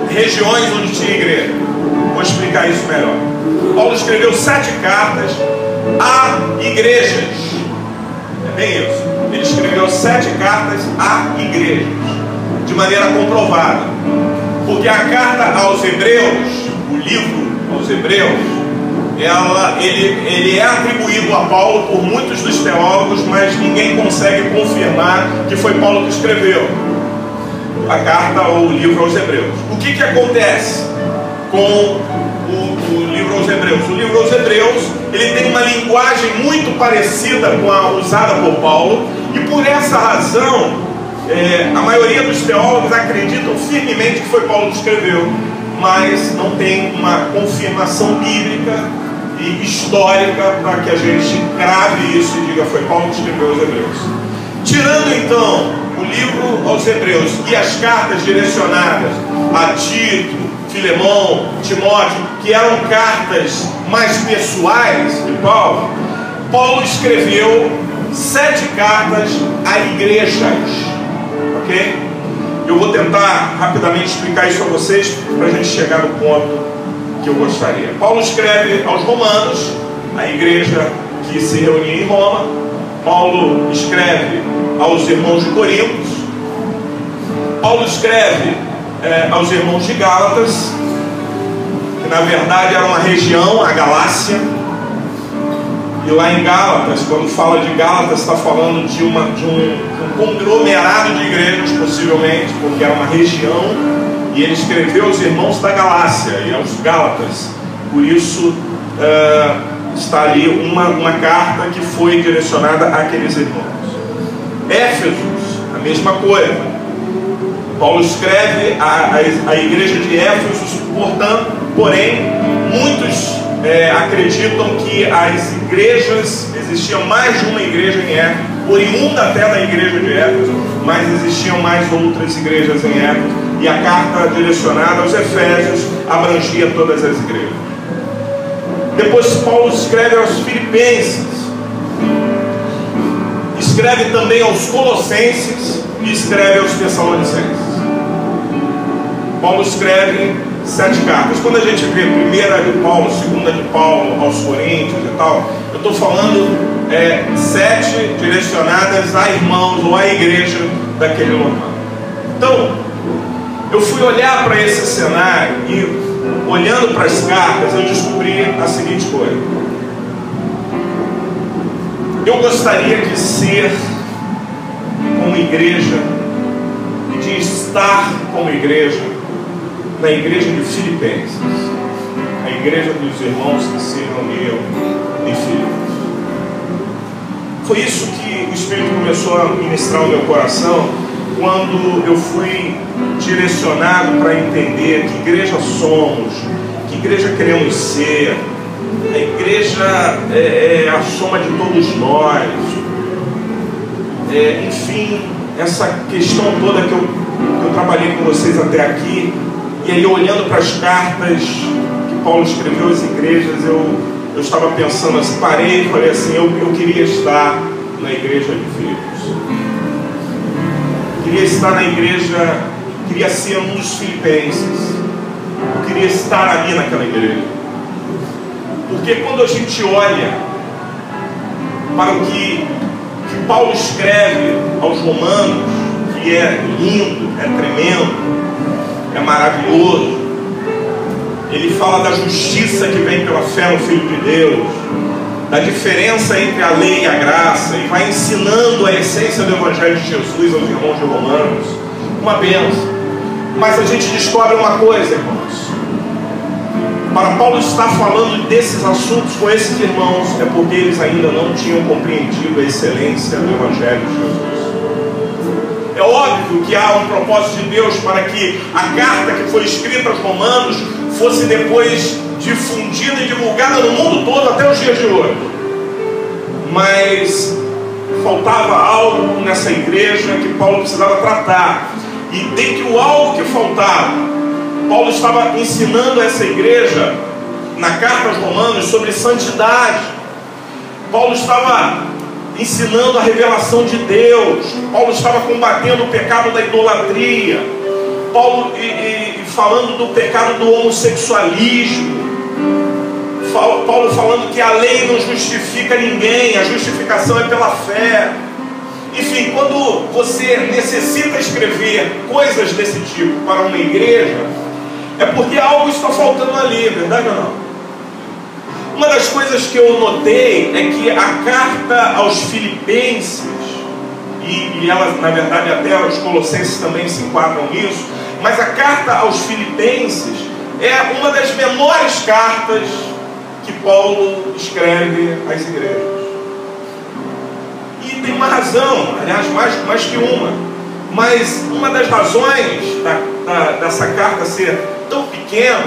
regiões onde tinha igreja. Vou explicar isso melhor. Paulo escreveu 7 cartas a igrejas. É bem isso. Ele escreveu 7 cartas a igrejas, de maneira comprovada. Porque a carta aos Hebreus, o livro aos Hebreus, ele é atribuído a Paulo por muitos dos teólogos, mas ninguém consegue confirmar que foi Paulo que escreveu a carta ou o livro aos Hebreus. O que acontece com o livro aos Hebreus? O livro aos Hebreus, ele tem uma linguagem muito parecida com a usada por Paulo, e por essa razão a maioria dos teólogos acreditam firmemente que foi Paulo que escreveu, mas não tem uma confirmação bíblica e histórica para que a gente crave isso e diga foi Paulo que escreveu aos Hebreus. Tirando então o livro aos Hebreus e as cartas direcionadas a Tito, Filemão, Timóteo, que eram cartas mais pessoais de Paulo, Paulo escreveu 7 cartas a igrejas, ok? Eu vou tentar rapidamente explicar isso a vocês para a gente chegar no ponto que eu gostaria. Paulo escreve aos romanos, a igreja que se reunia em Roma. Paulo escreve aos irmãos de Corinto. Paulo escreve aos irmãos de Gálatas, que na verdade era uma região, a Galácia. E lá em Gálatas, quando fala de Gálatas, está falando de um conglomerado de igrejas, possivelmente, porque era uma região E ele escreveu aos irmãos da Galácia e aos Gálatas. Por isso está ali uma carta que foi direcionada àqueles irmãos. Éfesos, a mesma coisa. Paulo escreve à igreja de Éfesos, porém, muitos acreditam que as igrejas, existia mais de uma igreja em Éfeso, oriunda até da igreja de Éfeso, mas existiam mais outras igrejas em Éfeso, e a carta direcionada aos Efésios abrangia todas as igrejas. Depois Paulo escreve aos Filipenses, escreve também aos Colossenses e escreve aos Tessalonicenses. Paulo escreve 7 cartas. Quando a gente vê 1ª de Paulo, 2ª de Paulo aos Coríntios e tal, eu estou falando 7 direcionadas a irmãos ou à igreja daquele local. Então, eu fui olhar para esse cenário e, olhando para as cartas, eu descobri a seguinte coisa: eu gostaria de ser como igreja e de estar como igreja na igreja de Filipenses, a igreja dos irmãos que se reuniam em Filipos. Foi isso que o Espírito começou a ministrar no meu coração quando eu fui direcionado para entender que igreja somos, que igreja queremos ser. A igreja é a soma de todos nós. Enfim, essa questão toda que eu trabalhei com vocês até aqui. E aí, olhando para as cartas que Paulo escreveu às igrejas, eu estava pensando assim, parei e falei assim, eu queria estar na igreja de Filipos. Queria estar na igreja, queria ser um dos filipenses. Eu queria estar ali naquela igreja. Porque quando a gente olha para o que Paulo escreve aos romanos, que é lindo, é tremendo, é maravilhoso, ele fala da justiça que vem pela fé no Filho de Deus, da diferença entre a lei e a graça, e vai ensinando a essência do Evangelho de Jesus aos irmãos de Romanos. Uma bênção. Mas a gente descobre uma coisa, irmãos: para Paulo estar falando desses assuntos com esses irmãos, é porque eles ainda não tinham compreendido a excelência do Evangelho de Jesus. É óbvio que há um propósito de Deus para que a carta que foi escrita aos romanos fosse depois difundida e divulgada no mundo todo até os dias de hoje. Mas faltava algo nessa igreja que Paulo precisava tratar. E dentre o algo que faltava, Paulo estava ensinando a essa igreja, na carta aos romanos, sobre santidade. Paulo estava ensinando a revelação de Deus. Paulo estava combatendo o pecado da idolatria. Paulo falando do pecado do homossexualismo. Paulo falando que a lei não justifica ninguém, a justificação é pela fé. Enfim, quando você necessita escrever coisas desse tipo para uma igreja, é porque algo está faltando ali, verdade ou não? Uma das coisas que eu notei é que a carta aos Filipenses, e ela, na verdade, até os Colossenses também se enquadram nisso, mas a carta aos Filipenses é uma das menores cartas que Paulo escreve às igrejas. E tem uma razão, aliás, mais que uma. Mas uma das razões dessa carta ser tão pequena,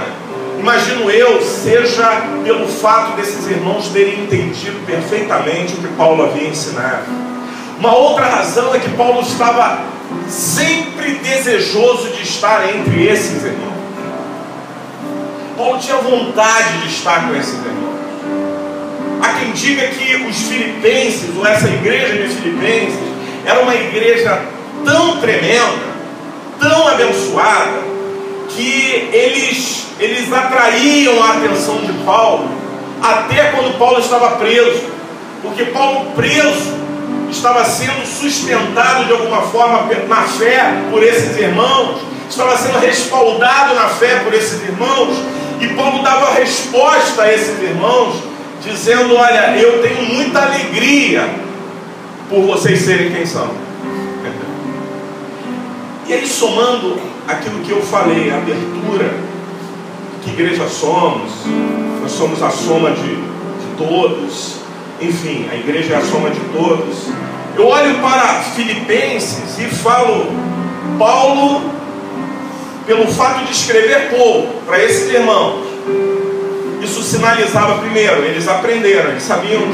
imagino eu, seja pelo fato desses irmãos terem entendido perfeitamente o que Paulo havia ensinado. Uma outra razão é que Paulo estava sempre desejoso de estar entre esses irmãos. Paulo tinha vontade de estar com esses irmãos. Há quem diga que os filipenses, ou essa igreja de Filipenses, era uma igreja tão tremenda, tão abençoada, que eles atraíam a atenção de Paulo, até quando Paulo estava preso. Porque Paulo, preso, estava sendo sustentado de alguma forma na fé por esses irmãos, estava sendo respaldado na fé por esses irmãos, e Paulo dava resposta a esses irmãos, dizendo: olha, eu tenho muita alegria por vocês serem quem são. E aí, somando aquilo que eu falei, a abertura. Que igreja somos? Nós somos a soma de todos. Enfim, a igreja é a soma de todos. Eu olho para Filipenses e falo, Paulo, pelo fato de escrever pouco para esses irmãos, isso sinalizava primeiro, eles aprenderam, eles sabiam o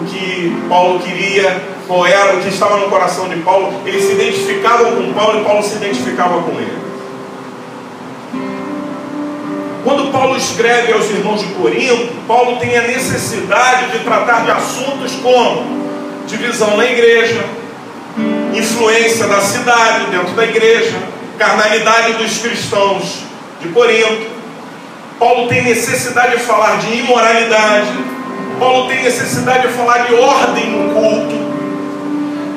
que Paulo queria, qual era o que estava no coração de Paulo, eles se identificavam com Paulo e Paulo se identificava com ele. Quando Paulo escreve aos irmãos de Corinto, Paulo tem a necessidade de tratar de assuntos como divisão na igreja, influência da cidade dentro da igreja, carnalidade dos cristãos de Corinto. Paulo tem necessidade de falar de imoralidade. Paulo tem necessidade de falar de ordem no culto.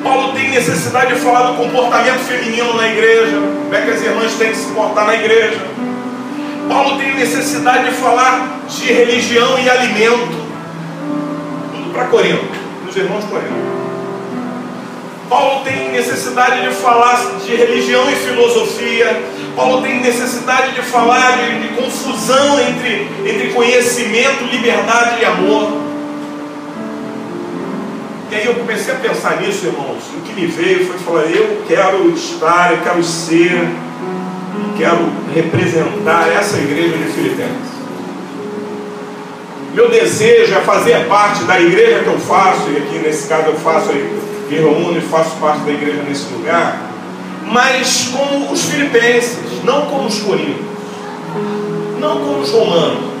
Paulo tem necessidade de falar do comportamento feminino na igreja, como é que as irmãs têm que se portar na igreja. Paulo tem necessidade de falar de religião e alimento. Tudo para Corinto, os irmãos de Corinto. Paulo tem necessidade de falar de religião e filosofia. Paulo tem necessidade de falar de confusão entre conhecimento, liberdade e amor. E aí eu comecei a pensar nisso, irmãos. O que me veio foi falar, eu quero estar, eu quero ser, quero representar essa igreja de Filipenses. Meu desejo é fazer parte da igreja que eu faço, e aqui nesse caso eu faço, me reúno e faço parte da igreja nesse lugar, mas como os filipenses, não como os coríntios, não como os romanos.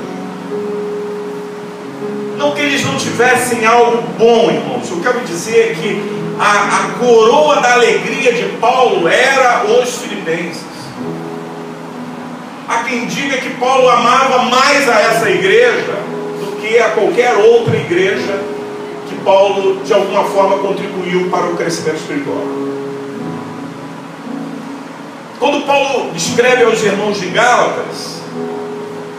Não que eles não tivessem algo bom, irmãos. Eu quero dizer que a coroa da alegria de Paulo era os filipenses. Há quem diga que Paulo amava mais a essa igreja do que a qualquer outra igreja que Paulo de alguma forma contribuiu para o crescimento espiritual. Quando Paulo escreve aos irmãos de Gálatas,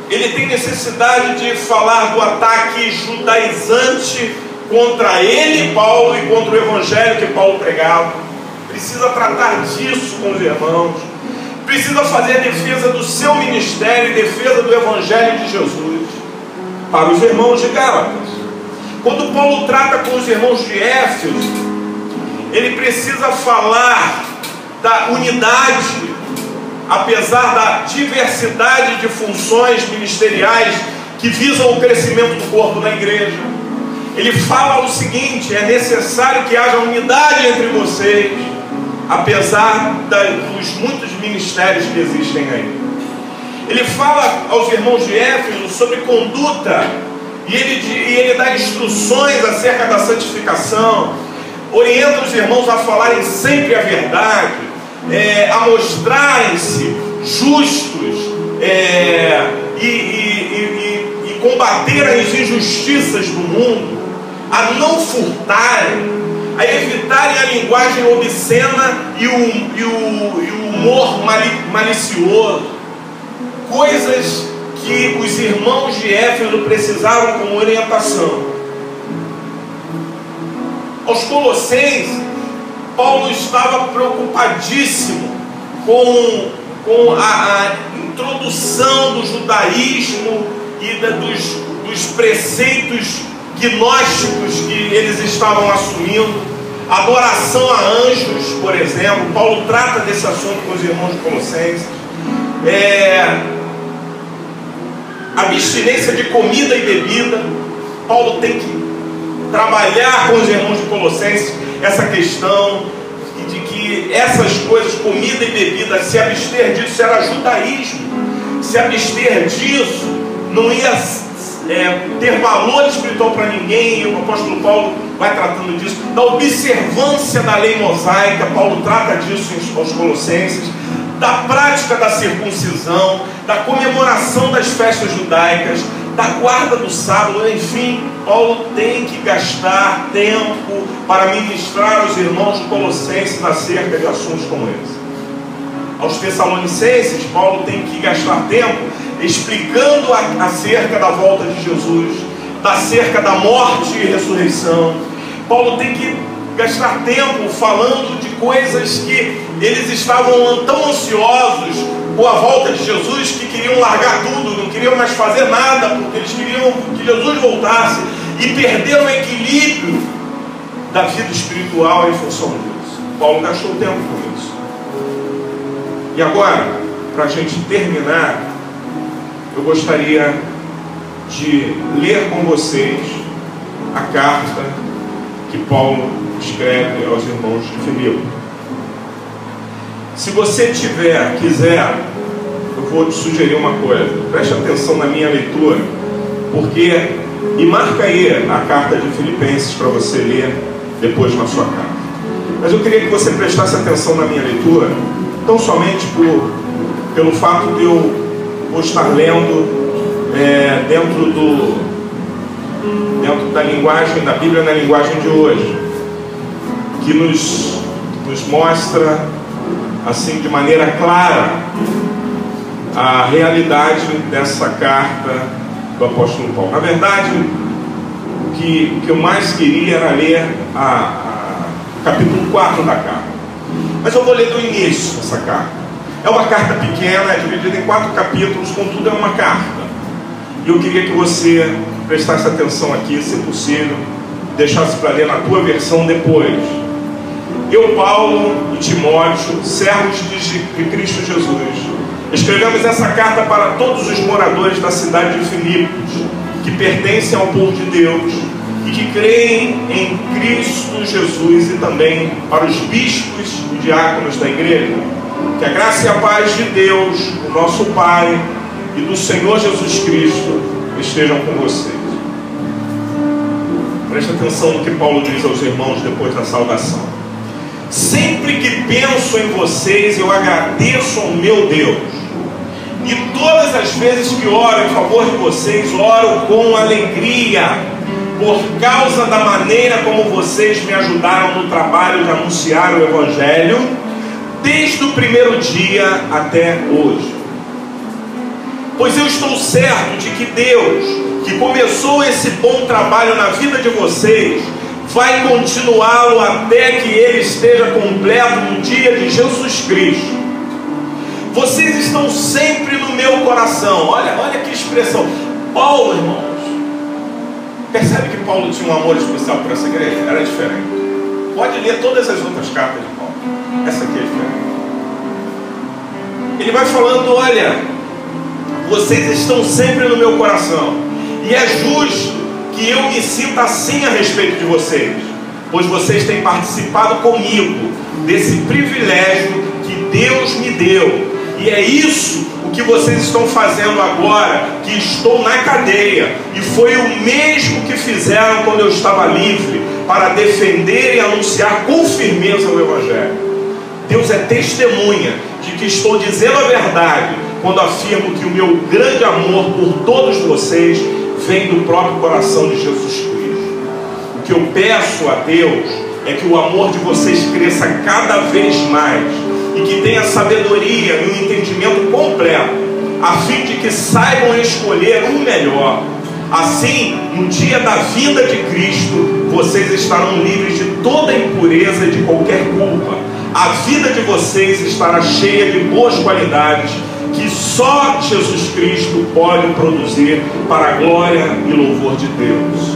ele tem necessidade de falar do ataque judaizante contra ele, Paulo, e contra o evangelho que Paulo pregava. Precisa tratar disso com os irmãos. Precisa fazer a defesa do seu ministério e defesa do evangelho de Jesus para os irmãos de Gálatas. Quando Paulo trata com os irmãos de Éfeso, ele precisa falar da unidade, apesar da diversidade de funções ministeriais que visam o crescimento do corpo da igreja. Ele fala o seguinte: é necessário que haja unidade entre vocês, apesar dos muitos ministérios que existem aí. Ele fala aos irmãos de Éfeso sobre conduta, e ele dá instruções acerca da santificação, orienta os irmãos a falarem sempre a verdade, a mostrarem-se justos, e combater as injustiças do mundo, a não furtarem, a evitarem a linguagem obscena e o humor malicioso, coisas que os irmãos de Éfeso precisavam como orientação. Aos Colossenses, Paulo estava preocupadíssimo com a introdução do judaísmo e dos preceitos gnósticos que eles estavam assumindo, adoração a anjos, por exemplo. Paulo trata desse assunto com os irmãos de Colossenses. Abstinência de comida e bebida. Paulo tem que trabalhar com os irmãos de Colossenses essa questão de que essas coisas, comida e bebida, se abster disso era judaísmo. Se abster disso não ia ter valor espiritual para ninguém. E o apóstolo Paulo vai tratando disso. Da observância da lei mosaica, Paulo trata disso aos Colossenses. Da prática da circuncisão, da comemoração das festas judaicas, da guarda do sábado. Enfim, Paulo tem que gastar tempo para ministrar aos irmãos de Colossenses acerca de assuntos como esse. Aos Tessalonicenses, Paulo tem que gastar tempo explicando acerca da volta de Jesus, acerca da morte e ressurreição. Paulo tem que gastar tempo falando de coisas que eles estavam tão ansiosos com a volta de Jesus que queriam largar tudo, não queriam mais fazer nada, porque eles queriam que Jesus voltasse, e perderam o equilíbrio da vida espiritual em função disso. Paulo gastou tempo com isso. E agora, para a gente terminar, eu gostaria de ler com vocês a carta que Paulo escreve aos irmãos de Filipe. Se você quiser, eu vou te sugerir uma coisa. Preste atenção na minha leitura, e marca aí a carta de Filipenses para você ler depois na sua carta. Mas eu queria que você prestasse atenção na minha leitura, tão somente pelo fato de eu vou estar lendo dentro da linguagem da Bíblia, na linguagem de hoje, que nos mostra assim de maneira clara a realidade dessa carta do apóstolo Paulo. Na verdade, o que eu mais queria era ler o capítulo 4 da carta, mas eu vou ler do início essa carta. É uma carta pequena, é dividida em 4 capítulos, contudo é uma carta, e eu queria que você prestasse atenção aqui, se possível, deixasse para ler na tua versão depois. Eu, Paulo e Timóteo, servos de Cristo Jesus, escrevemos essa carta para todos os moradores da cidade de Filipos, que pertencem ao povo de Deus e que creem em Cristo Jesus, e também para os bispos e diáconos da igreja. Que a graça e a paz de Deus, o nosso Pai, e do Senhor Jesus Cristo estejam com vocês. Preste atenção no que Paulo diz aos irmãos depois da saudação. Sempre que penso em vocês, eu agradeço ao meu Deus. E todas as vezes que oro em favor de vocês, oro com alegria, por causa da maneira como vocês me ajudaram no trabalho de anunciar o Evangelho, desde o primeiro dia até hoje. Pois eu estou certo de que Deus, que começou esse bom trabalho na vida de vocês, vai continuá-lo até que ele esteja completo no dia de Jesus Cristo. Vocês estão sempre no meu coração. Olha que expressão. Paulo, irmãos, percebe que Paulo tinha um amor especial por essa igreja? Era diferente. Pode ler todas as outras cartas de Paulo. Essa aqui é diferente. Ele vai falando, olha, vocês estão sempre no meu coração, e é justo que eu me sinta assim a respeito de vocês, pois vocês têm participado comigo desse privilégio que Deus me deu, e é isso o que vocês estão fazendo agora, que estou na cadeia, e foi o mesmo que fizeram quando eu estava livre, para defender e anunciar com firmeza o Evangelho. Deus é testemunha de que estou dizendo a verdade quando afirmo que o meu grande amor por todos vocês vem do próprio coração de Jesus Cristo. O que eu peço a Deus é que o amor de vocês cresça cada vez mais e que tenha sabedoria e um entendimento completo, a fim de que saibam escolher o melhor. Assim, no dia da vinda de Cristo, vocês estarão livres de toda impureza e de qualquer culpa. A vida de vocês estará cheia de boas qualidades que só Jesus Cristo pode produzir para a glória e louvor de Deus.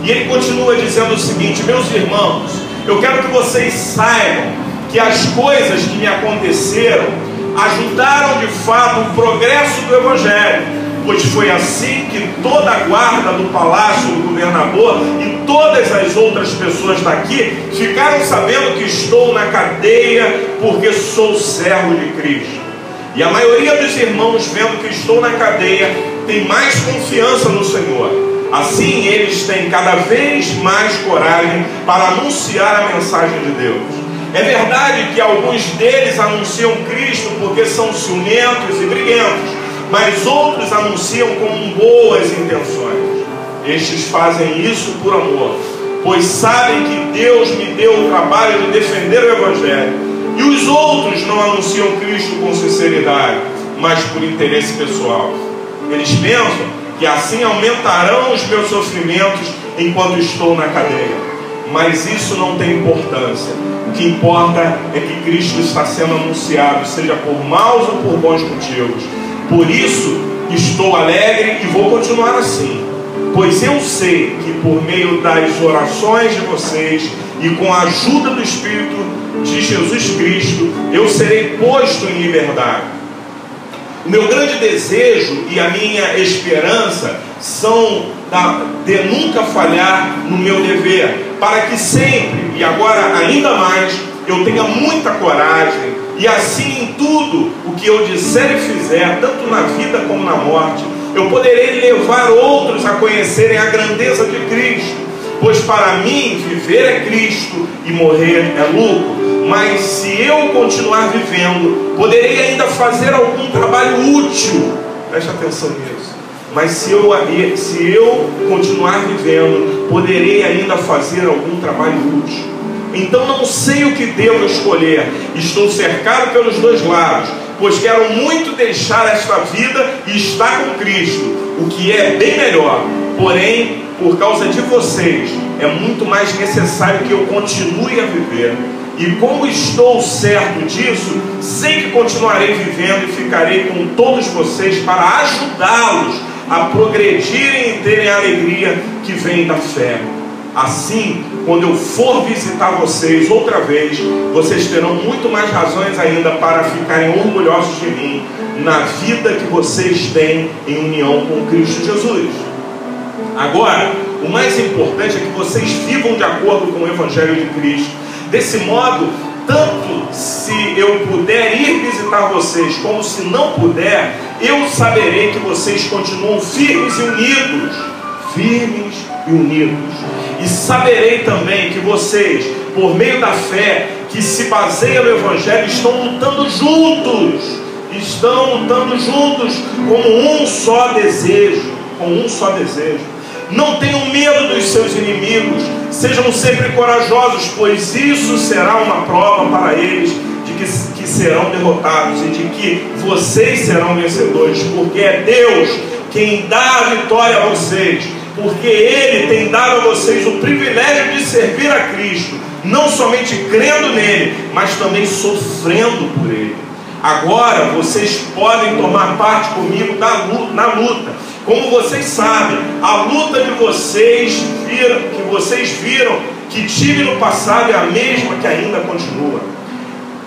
E ele continua dizendo o seguinte: meus irmãos, eu quero que vocês saibam que as coisas que me aconteceram ajudaram de fato o progresso do Evangelho, pois foi assim que toda a guarda do palácio do governador e todas as outras pessoas daqui ficaram sabendo que estou na cadeia porque sou servo de Cristo. E a maioria dos irmãos, vendo que estou na cadeia, tem mais confiança no Senhor. Assim eles têm cada vez mais coragem para anunciar a mensagem de Deus. É verdade que alguns deles anunciam Cristo porque são ciumentos e briguentos, mas outros anunciam com boas intenções. Estes fazem isso por amor, pois sabem que Deus me deu o trabalho de defender o Evangelho. E os outros não anunciam Cristo com sinceridade, mas por interesse pessoal. Eles pensam que assim aumentarão os meus sofrimentos enquanto estou na cadeia. mas isso não tem importância. O que importa é que Cristo está sendo anunciado, seja por maus ou por bons motivos. Por isso estou alegre e vou continuar assim, pois eu sei que por meio das orações de vocês e com a ajuda do Espírito de Jesus Cristo, eu serei posto em liberdade. O meu grande desejo e a minha esperança são de nunca falhar no meu dever, para que sempre, e agora ainda mais, eu tenha muita coragem, e assim em tudo o que eu disser e fizer, tanto na vida como na morte, eu poderei levar outros a conhecerem a grandeza de Cristo, pois para mim viver é Cristo e morrer é lucro. Mas se eu continuar vivendo, poderei ainda fazer algum trabalho útil. Preste atenção nisso. Mas se eu continuar vivendo, poderei ainda fazer algum trabalho útil. Então não sei o que devo escolher. Estou cercado pelos dois lados, pois quero muito deixar esta vida e estar com Cristo, o que é bem melhor. Porém, por causa de vocês, é muito mais necessário que eu continue a viver. E como estou certo disso, sei que continuarei vivendo e ficarei com todos vocês para ajudá-los a progredirem e terem a alegria que vem da fé. Assim, quando eu for visitar vocês outra vez, vocês terão muito mais razões ainda para ficarem orgulhosos de mim na vida que vocês têm em união com Cristo Jesus. Agora, o mais importante é que vocês vivam de acordo com o Evangelho de Cristo. Desse modo, tanto se eu puder ir visitar vocês, como se não puder, eu saberei que vocês continuam firmes e unidos. Firmes e unidos. E saberei também que vocês, por meio da fé que se baseia no Evangelho, estão lutando juntos. Estão lutando juntos como um só desejo. Com um só desejo. Não tenham medo dos seus inimigos. Sejam sempre corajosos, pois isso será uma prova para eles de que serão derrotados e de que vocês serão vencedores, porque é Deus quem dá a vitória a vocês, porque Ele tem dado a vocês o privilégio de servir a Cristo, não somente crendo nele, mas também sofrendo por Ele. Agora vocês podem tomar parte comigo na luta. Como vocês sabem, a luta que vocês viram que tive no passado é a mesma que ainda continua.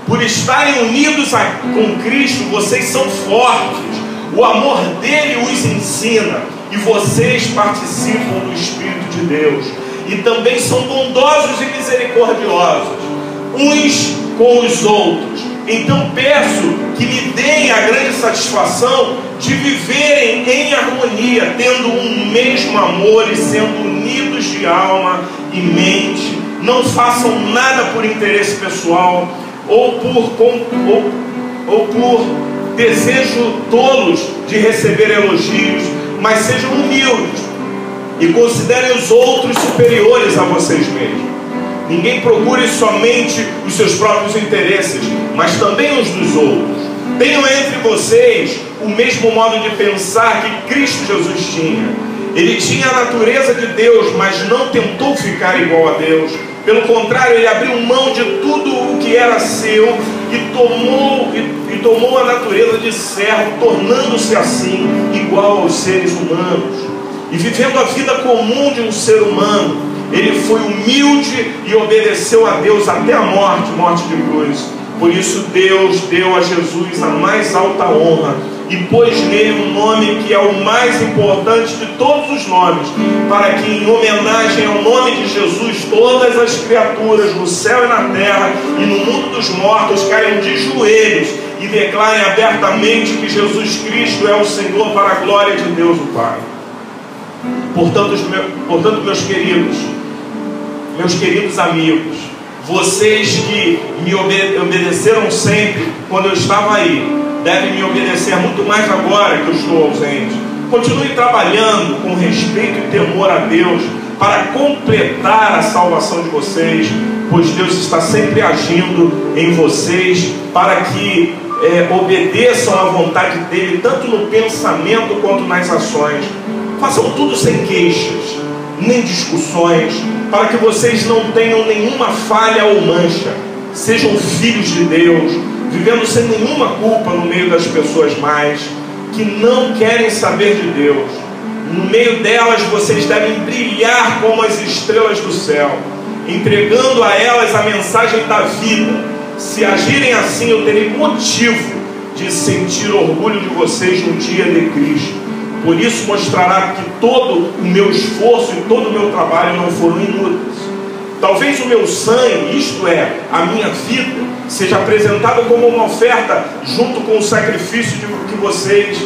Por estarem unidos com Cristo, vocês são fortes. O amor dele os ensina e vocês participam do Espírito de Deus. E também são bondosos e misericordiosos uns com os outros. Então peço que me deem a grande satisfação de viverem em harmonia, tendo um mesmo amor e sendo unidos de alma e mente. Não façam nada por interesse pessoal ou por desejo tolos de receber elogios, mas sejam humildes e considerem os outros superiores a vocês mesmos. Ninguém procure somente os seus próprios interesses, mas também os dos outros. Tenham entre vocês o mesmo modo de pensar que Cristo Jesus tinha. Ele tinha a natureza de Deus, mas não tentou ficar igual a Deus. Pelo contrário, ele abriu mão de tudo o que era seu e tomou a natureza de servo, tornando-se assim igual aos seres humanos. E vivendo a vida comum de um ser humano, ele foi humilde e obedeceu a Deus até a morte de cruz. Por isso Deus deu a Jesus a mais alta honra e pôs nele um nome que é o mais importante de todos os nomes, para que em homenagem ao nome de Jesus todas as criaturas no céu e na terra e no mundo dos mortos caiam de joelhos e declarem abertamente que Jesus Cristo é o Senhor, para a glória de Deus o Pai. Portanto, meus queridos amigos, vocês que me obedeceram sempre quando eu estava aí, devem me obedecer muito mais agora que eu estou ausente. Continue trabalhando com respeito e temor a Deus para completar a salvação de vocês, pois Deus está sempre agindo em vocês para que obedeçam à vontade dele, tanto no pensamento quanto nas ações. Façam tudo sem queixas, nem discussões, para que vocês não tenham nenhuma falha ou mancha, sejam filhos de Deus, vivendo sem nenhuma culpa no meio das pessoas mais, que não querem saber de Deus. No meio delas vocês devem brilhar como as estrelas do céu, entregando a elas a mensagem da vida. Se agirem assim, eu terei motivo de sentir orgulho de vocês no dia de Cristo. Por isso mostrará que todo o meu esforço e todo o meu trabalho não foram inúteis. Talvez o meu sangue, isto é, a minha vida, seja apresentado como uma oferta junto com o sacrifício que vocês,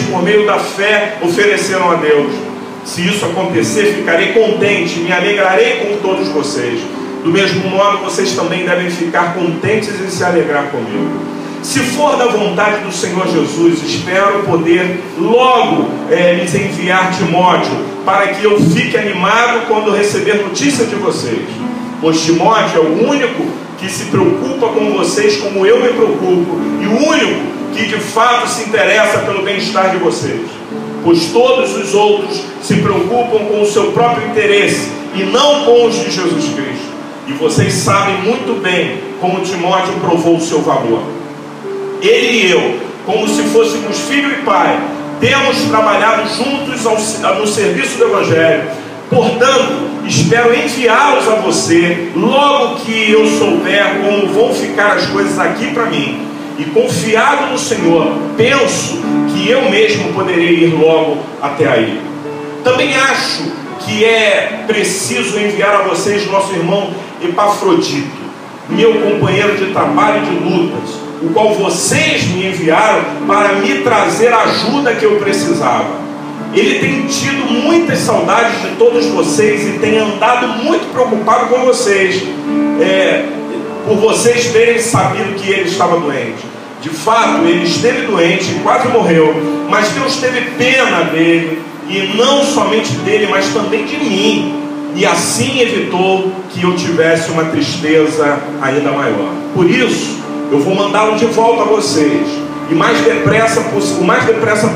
por meio da fé, ofereceram a Deus. Se isso acontecer, ficarei contente, me alegrarei com todos vocês. Do mesmo modo, vocês também devem ficar contentes e se alegrar comigo. Se for da vontade do Senhor Jesus, espero poder logo lhes enviar Timóteo, para que eu fique animado quando receber notícia de vocês. Pois Timóteo é o único que se preocupa com vocês como eu me preocupo, e o único que de fato se interessa pelo bem-estar de vocês. Pois todos os outros se preocupam com o seu próprio interesse e não com os de Jesus Cristo. E vocês sabem muito bem como Timóteo provou o seu valor. Ele e eu, como se fôssemos filho e pai, temos trabalhado juntos no serviço do Evangelho. Portanto, espero enviá-los a você logo que eu souber como vão ficar as coisas aqui para mim. E confiado no Senhor, penso que eu mesmo poderei ir logo até aí. Também acho que é preciso enviar a vocês nosso irmão Epafrodito, meu companheiro de trabalho e de lutas, o qual vocês me enviaram para me trazer a ajuda que eu precisava. Ele tem tido muitas saudades de todos vocês e tem andado muito preocupado com vocês, por vocês terem sabido que ele estava doente. De fato, ele esteve doente e quase morreu, mas Deus teve pena dele, e não somente dele, mas também de mim, e assim evitou que eu tivesse uma tristeza ainda maior. Por isso, eu vou mandá-lo de volta a vocês, e o mais depressa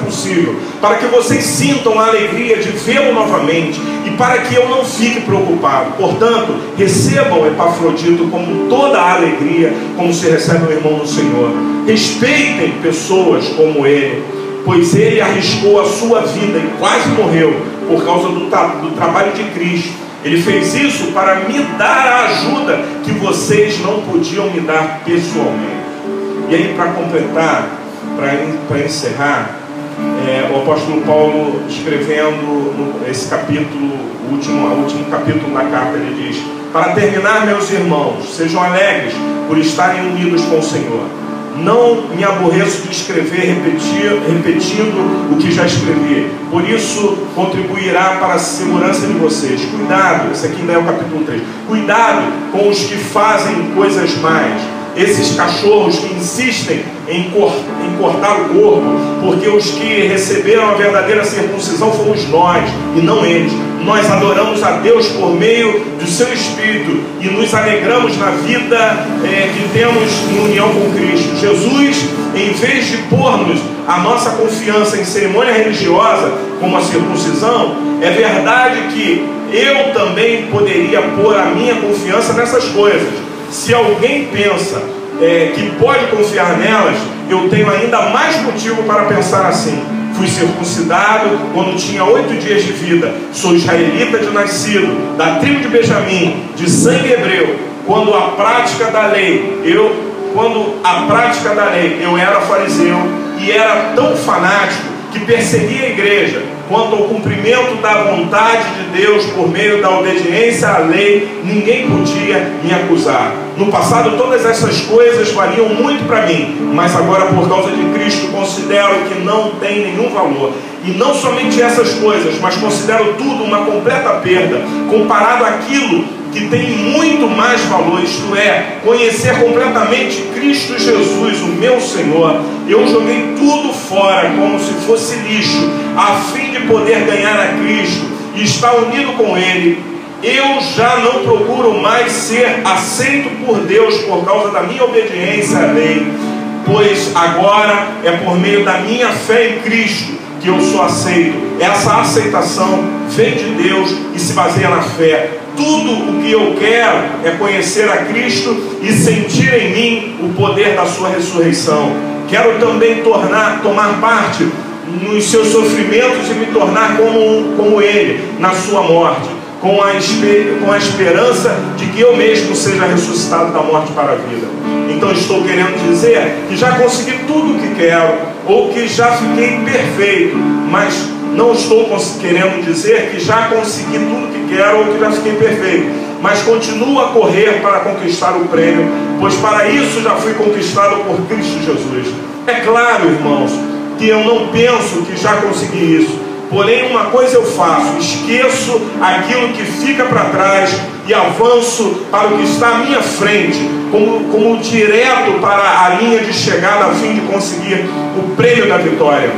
possível, para que vocês sintam a alegria de vê-lo novamente, e para que eu não fique preocupado. Portanto, recebam Epafrodito com toda a alegria, como se recebe um irmão no Senhor. Respeitem pessoas como ele, pois ele arriscou a sua vida e quase morreu por causa do trabalho de Cristo. Ele fez isso para me dar a ajuda que vocês não podiam me dar pessoalmente. E aí, para completar, para encerrar, o apóstolo Paulo, escrevendo esse capítulo, o último capítulo da carta, ele diz: para terminar, meus irmãos, sejam alegres por estarem unidos com o Senhor. Não me aborreço de escrever repetindo o que já escrevi, por isso contribuirá para a segurança de vocês. Cuidado, esse aqui ainda é o capítulo 3. Cuidado com os que fazem coisas más, esses cachorros que insistem em cortar o corpo, porque os que receberam a verdadeira circuncisão fomos nós e não eles. Nós adoramos a Deus por meio do seu Espírito e nos alegramos na vida que temos em união com Cristo. Jesus, em vez de pôr-nos a nossa confiança em cerimônia religiosa, como a circuncisão, é verdade que eu também poderia pôr a minha confiança nessas coisas. Se alguém pensa que pode confiar nelas, eu tenho ainda mais motivo para pensar assim. Fui circuncidado quando tinha 8 dias de vida. Sou israelita de nascido, da tribo de Benjamim, de sangue hebreu. Quando a prática da lei eu era fariseu e era tão fanático que perseguia a igreja. Quanto ao cumprimento da vontade de Deus por meio da obediência à lei, ninguém podia me acusar. No passado todas essas coisas valiam muito para mim, mas agora por causa de Cristo considero que não tem nenhum valor. E não somente essas coisas, mas considero tudo uma completa perda, comparado àquilo que tem muito mais valor, isto é, conhecer completamente Cristo Jesus, o meu Senhor. Eu joguei tudo fora como se fosse lixo, a fim de poder ganhar a Cristo e estar unido com Ele. Eu já não procuro mais ser aceito por Deus por causa da minha obediência à lei. pois agora é por meio da minha fé em Cristo que eu sou aceito. Essa aceitação vem de Deus e se baseia na fé. Tudo o que eu quero é conhecer a Cristo e sentir em mim o poder da sua ressurreição. Quero também tomar parte nos seus sofrimentos e me tornar como Ele na sua morte, com a esperança de que eu mesmo seja ressuscitado da morte para a vida. Então estou querendo dizer que já consegui tudo o que quero, ou que já fiquei perfeito, mas não estou querendo dizer que já consegui tudo o que quero ou que já fiquei perfeito, mas continuo a correr para conquistar o prêmio, pois para isso já fui conquistado por Cristo Jesus. É claro, irmãos, que eu não penso que já consegui isso. Porém, uma coisa eu faço: esqueço aquilo que fica para trás e avanço para o que está à minha frente, como direto para a linha de chegada, a fim de conseguir o prêmio da vitória.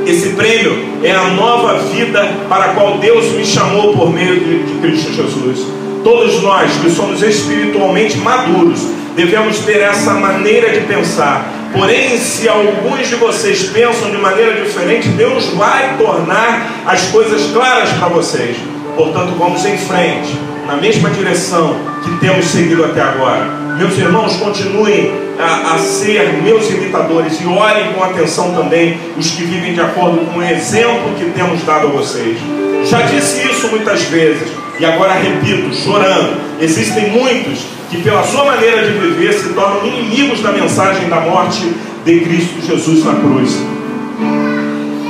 Esse prêmio é a nova vida para a qual Deus me chamou por meio de Cristo Jesus. Todos nós que somos espiritualmente maduros devemos ter essa maneira de pensar. Porém, se alguns de vocês pensam de maneira diferente, Deus vai tornar as coisas claras para vocês. Portanto, vamos em frente, na mesma direção que temos seguido até agora. Meus irmãos, continuem a ser meus imitadores e olhem com atenção também os que vivem de acordo com o exemplo que temos dado a vocês. Já disse isso muitas vezes e agora repito, chorando: existem muitos que pela sua maneira de viver se tornam inimigos da mensagem da morte de Cristo Jesus na cruz.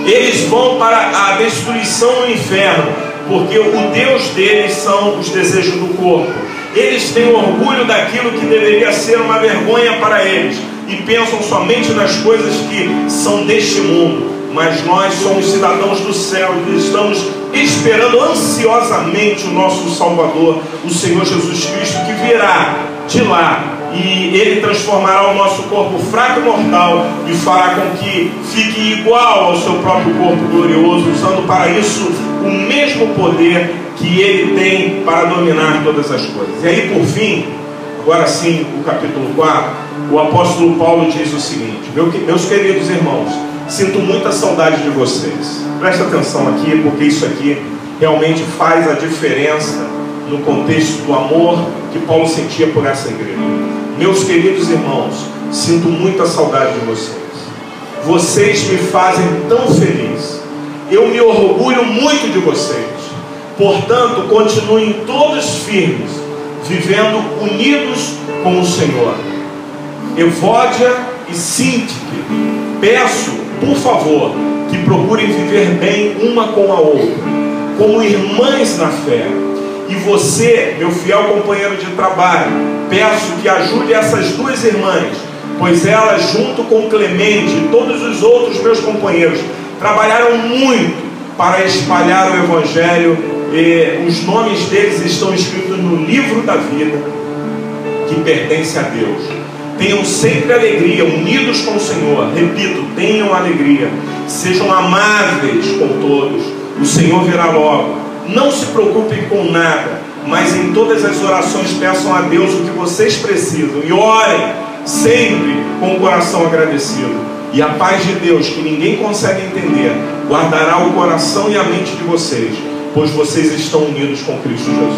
Eles vão para a destruição no inferno, porque o Deus deles são os desejos do corpo. Eles têm orgulho daquilo que deveria ser uma vergonha para eles e pensam somente nas coisas que são deste mundo. Mas nós somos cidadãos do céu e estamos esperando ansiosamente o nosso Salvador, o Senhor Jesus Cristo, que virá de lá e Ele transformará o nosso corpo fraco e mortal e fará com que fique igual ao seu próprio corpo glorioso, usando para isso o mesmo poder que Ele tem para dominar todas as coisas. E aí, por fim, agora sim, o capítulo 4, o apóstolo Paulo diz o seguinte: meus queridos irmãos, sinto muita saudade de vocês. Presta atenção aqui, porque isso aqui realmente faz a diferença no contexto do amor que Paulo sentia por essa igreja. Meus queridos irmãos, sinto muita saudade de vocês. Vocês me fazem tão feliz. Eu me orgulho muito de vocês. Portanto, continuem todos firmes, vivendo unidos com o Senhor. Evódia e Síntique, peço, por favor, que procurem viver bem uma com a outra, como irmãs na fé. E você, meu fiel companheiro de trabalho, peço que ajude essas duas irmãs, pois elas, junto com Clemente e todos os outros meus companheiros, trabalharam muito para espalhar o Evangelho, e os nomes deles estão escritos no livro da vida que pertence a Deus. Tenham sempre alegria, unidos com o Senhor. Repito, tenham alegria. Sejam amáveis com todos. O Senhor virá logo. Não se preocupem com nada, mas em todas as orações peçam a Deus o que vocês precisam. E orem sempre com o coração agradecido. E a paz de Deus, que ninguém consegue entender, guardará o coração e a mente de vocês, pois vocês estão unidos com Cristo Jesus.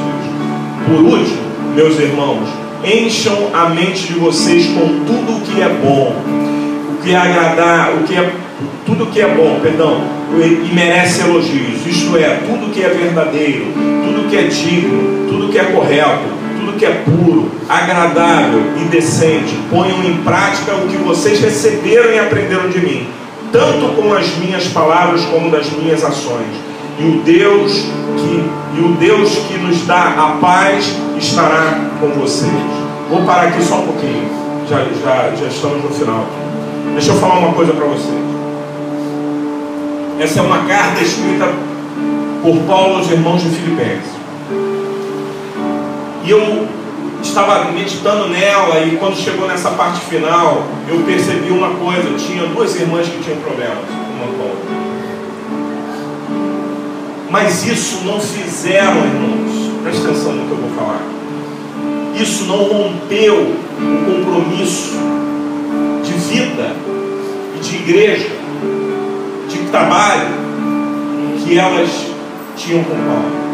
Por último, meus irmãos, encham a mente de vocês com tudo o que é bom, o que é agradar, tudo o que é bom, e merece elogios, isto é, tudo que é verdadeiro, tudo que é digno, tudo que é correto, tudo que é puro, agradável e decente. Ponham em prática o que vocês receberam e aprenderam de mim, tanto com as minhas palavras como das minhas ações. E o Deus que nos dá a paz estará com vocês. Vou parar aqui só um pouquinho. Já estamos no final. Deixa eu falar uma coisa para vocês. Essa é uma carta escrita por Paulo aos irmãos de Filipenses. E eu estava meditando nela, e quando chegou nessa parte final, eu percebi uma coisa. Tinha duas irmãs que tinham problemas, uma com a outra. Mas isso não fizeram, irmãos, presta atenção no que eu vou falar, isso não rompeu o compromisso de vida e de igreja, de trabalho que elas tinham com Paulo.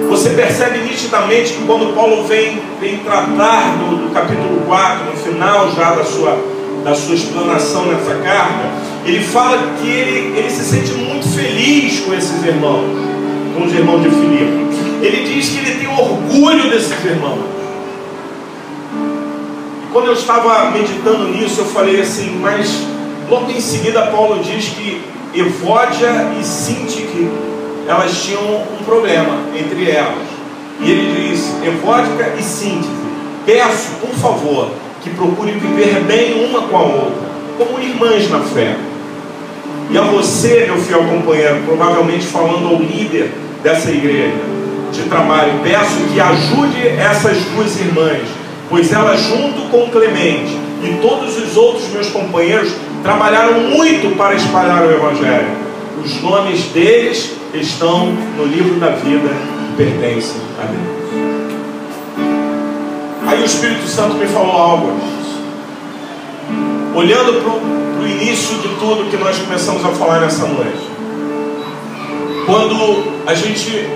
Você percebe nitidamente que quando Paulo vem tratar no capítulo 4, no final já da sua explanação nessa carta, ele fala que ele se sente muito feliz com esses irmãos, com os irmãos de Filipe. Ele diz que ele tem orgulho desses irmãos. E quando eu estava meditando nisso, eu falei assim, mas logo em seguida Paulo diz que Evódia e Sintique, elas tinham um problema entre elas. E ele diz, Evódia e Sintique, peço, por favor, que procurem viver bem uma com a outra, como irmãs na fé. E a você, meu fiel companheiro, provavelmente falando ao líder dessa igreja de trabalho, peço que ajude essas duas irmãs, pois elas, junto com Clemente e todos os outros meus companheiros, trabalharam muito para espalhar o Evangelho. Os nomes deles estão no livro da vida que pertence a Deus. Aí o Espírito Santo me falou algo. Olhando para o início de tudo que nós começamos a falar nessa noite, quando a gente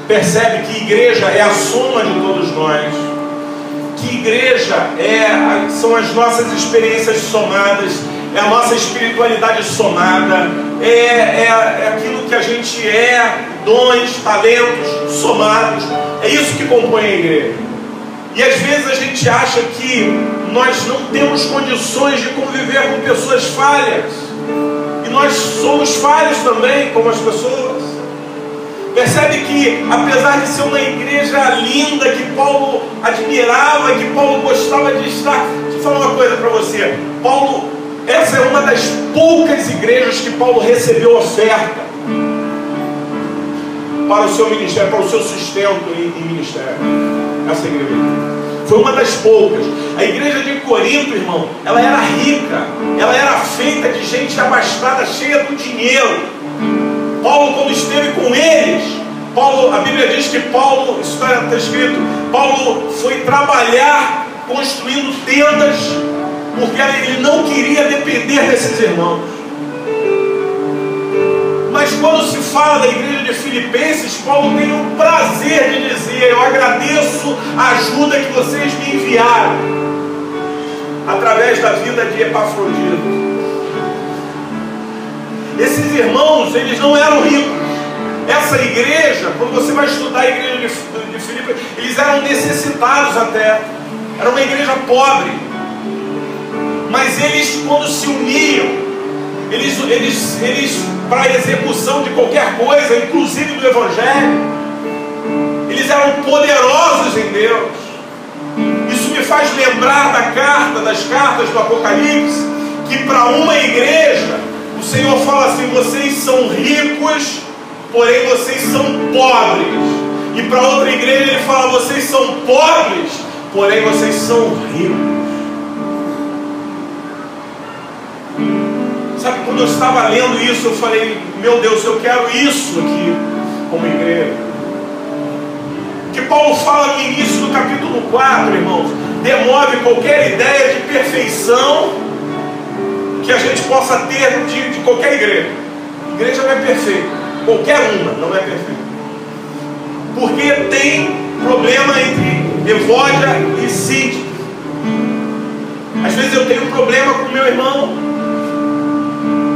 percebe que igreja é a soma de todos nós, que igreja são as nossas experiências somadas, é a nossa espiritualidade somada, é aquilo que a gente dons, talentos somados, é isso que compõe a igreja. E às vezes a gente acha que nós não temos condições de conviver com pessoas falhas, e nós somos falhos também, como as pessoas. Percebe que, apesar de ser uma igreja linda, que Paulo admirava, que Paulo gostava de estar... Deixa eu falar uma coisa para você. Essa é uma das poucas igrejas que Paulo recebeu oferta para o seu ministério, para o seu sustento em ministério. Essa igreja foi uma das poucas. A igreja de Corinto, irmão, ela era rica, ela era feita de gente abastada, cheia do dinheiro. Paulo, quando esteve com eles, a Bíblia diz que Paulo, isso está escrito, Paulo foi trabalhar construindo tendas, porque ele não queria depender desses irmãos. Mas quando se fala da igreja de Filipenses, Paulo tem o prazer de dizer, eu agradeço a ajuda que vocês me enviaram, através da vida de Epafrodito. Esses irmãos, eles não eram ricos. Essa igreja, quando você vai estudar a igreja de Filipe, eles eram necessitados até. Era uma igreja pobre. Mas eles, quando se uniam, eles para a execução de qualquer coisa, inclusive do Evangelho, eles eram poderosos em Deus. Isso me faz lembrar das cartas do Apocalipse, que para uma igreja, o Senhor fala assim, vocês são ricos, porém vocês são pobres. E para outra igreja ele fala, vocês são pobres, porém vocês são ricos. Sabe, quando eu estava lendo isso, eu falei, meu Deus, eu quero isso aqui como igreja. Que Paulo fala no início do capítulo 4, irmãos, demove qualquer ideia de perfeição que a gente possa ter de qualquer igreja. A igreja não é perfeita, qualquer uma não é perfeita, porque tem problema entre Evódia e Sintique. Às vezes eu tenho problema com meu irmão,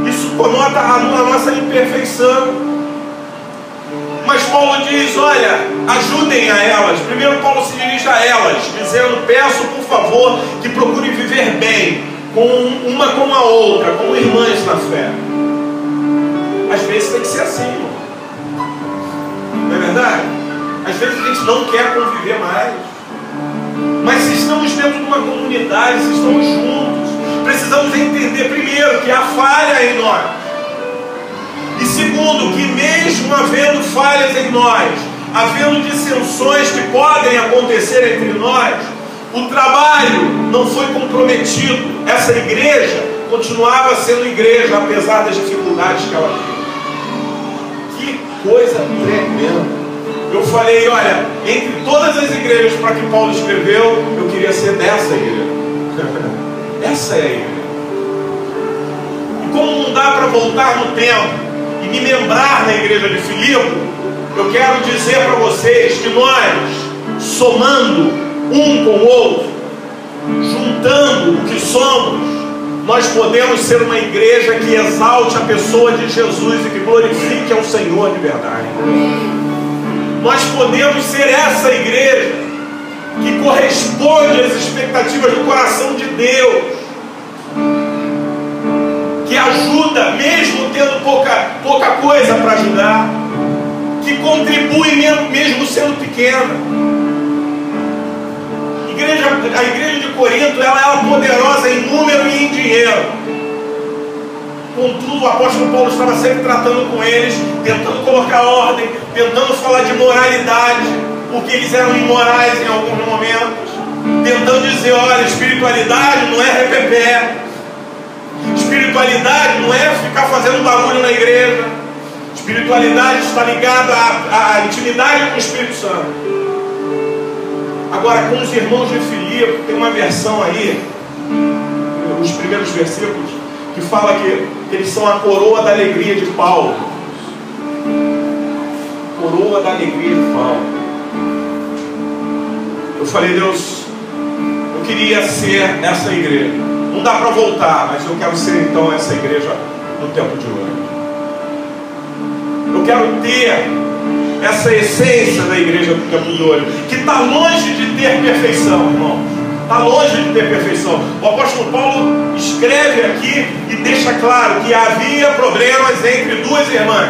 isso conota a nossa imperfeição. Mas Paulo diz, olha, ajudem a elas. Primeiro Paulo se dirige a elas, dizendo, peço por favor que procurem viver bem, uma com a outra, como irmãs na fé. Às vezes tem que ser assim, irmão. Não é verdade? Às vezes a gente não quer conviver mais. Mas se estamos dentro de uma comunidade, se estamos juntos, precisamos entender primeiro que há falha em nós. E segundo, que mesmo havendo falhas em nós, havendo dissensões que podem acontecer entre nós, o trabalho não foi comprometido. Essa igreja continuava sendo igreja, apesar das dificuldades que ela tinha. Que coisa tremenda. Eu falei, olha, entre todas as igrejas para que Paulo escreveu, eu queria ser dessa igreja. Essa é a igreja. como não dá para voltar no tempo e me lembrar na igreja de Filipe, eu quero dizer para vocês que nós, somando um com o outro, juntando o que somos, nós podemos ser uma igreja que exalte a pessoa de Jesus e que glorifique ao Senhor de verdade. Nós podemos ser essa igreja que corresponde às expectativas do coração de Deus, que ajuda, mesmo tendo pouca coisa para ajudar, que contribui mesmo sendo pequena. A igreja de Corinto, ela era poderosa em número e em dinheiro. Contudo, o apóstolo Paulo estava sempre tratando com eles, tentando colocar ordem, tentando falar de moralidade, porque eles eram imorais em alguns momentos, tentando dizer, olha, espiritualidade não é repepé, espiritualidade não é ficar fazendo barulho na igreja, espiritualidade está ligada à intimidade com o Espírito Santo. Agora, com os irmãos de Filipe, tem uma versão aí, os primeiros versículos, que fala que eles são a coroa da alegria de Paulo. Coroa da alegria de Paulo. Eu falei, Deus, eu queria ser essa igreja. Não dá para voltar, mas eu quero ser então essa igreja no tempo de hoje. Eu quero ter essa essência da igreja do tempo de hoje, que está longe de ter perfeição, irmãos. Está longe de ter perfeição. O apóstolo Paulo escreve aqui e deixa claro que havia problemas entre duas irmãs.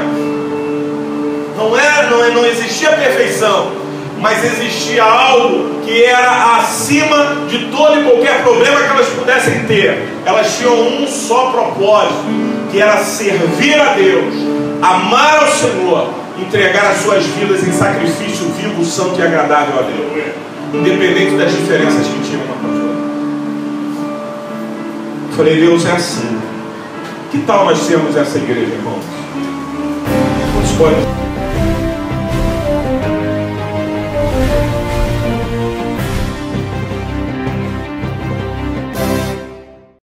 Não existia perfeição, mas existia algo que era acima de todo e qualquer problema que elas pudessem ter. Elas tinham um só propósito, que era servir a Deus, amar ao Senhor, entregar as suas vidas em sacrifício vivo, santo e agradável a Deus, independente das diferenças que tinham uma com a outra. Eu falei, Deus, é assim. Que tal nós sermos essa igreja, irmãos? Quantos podem?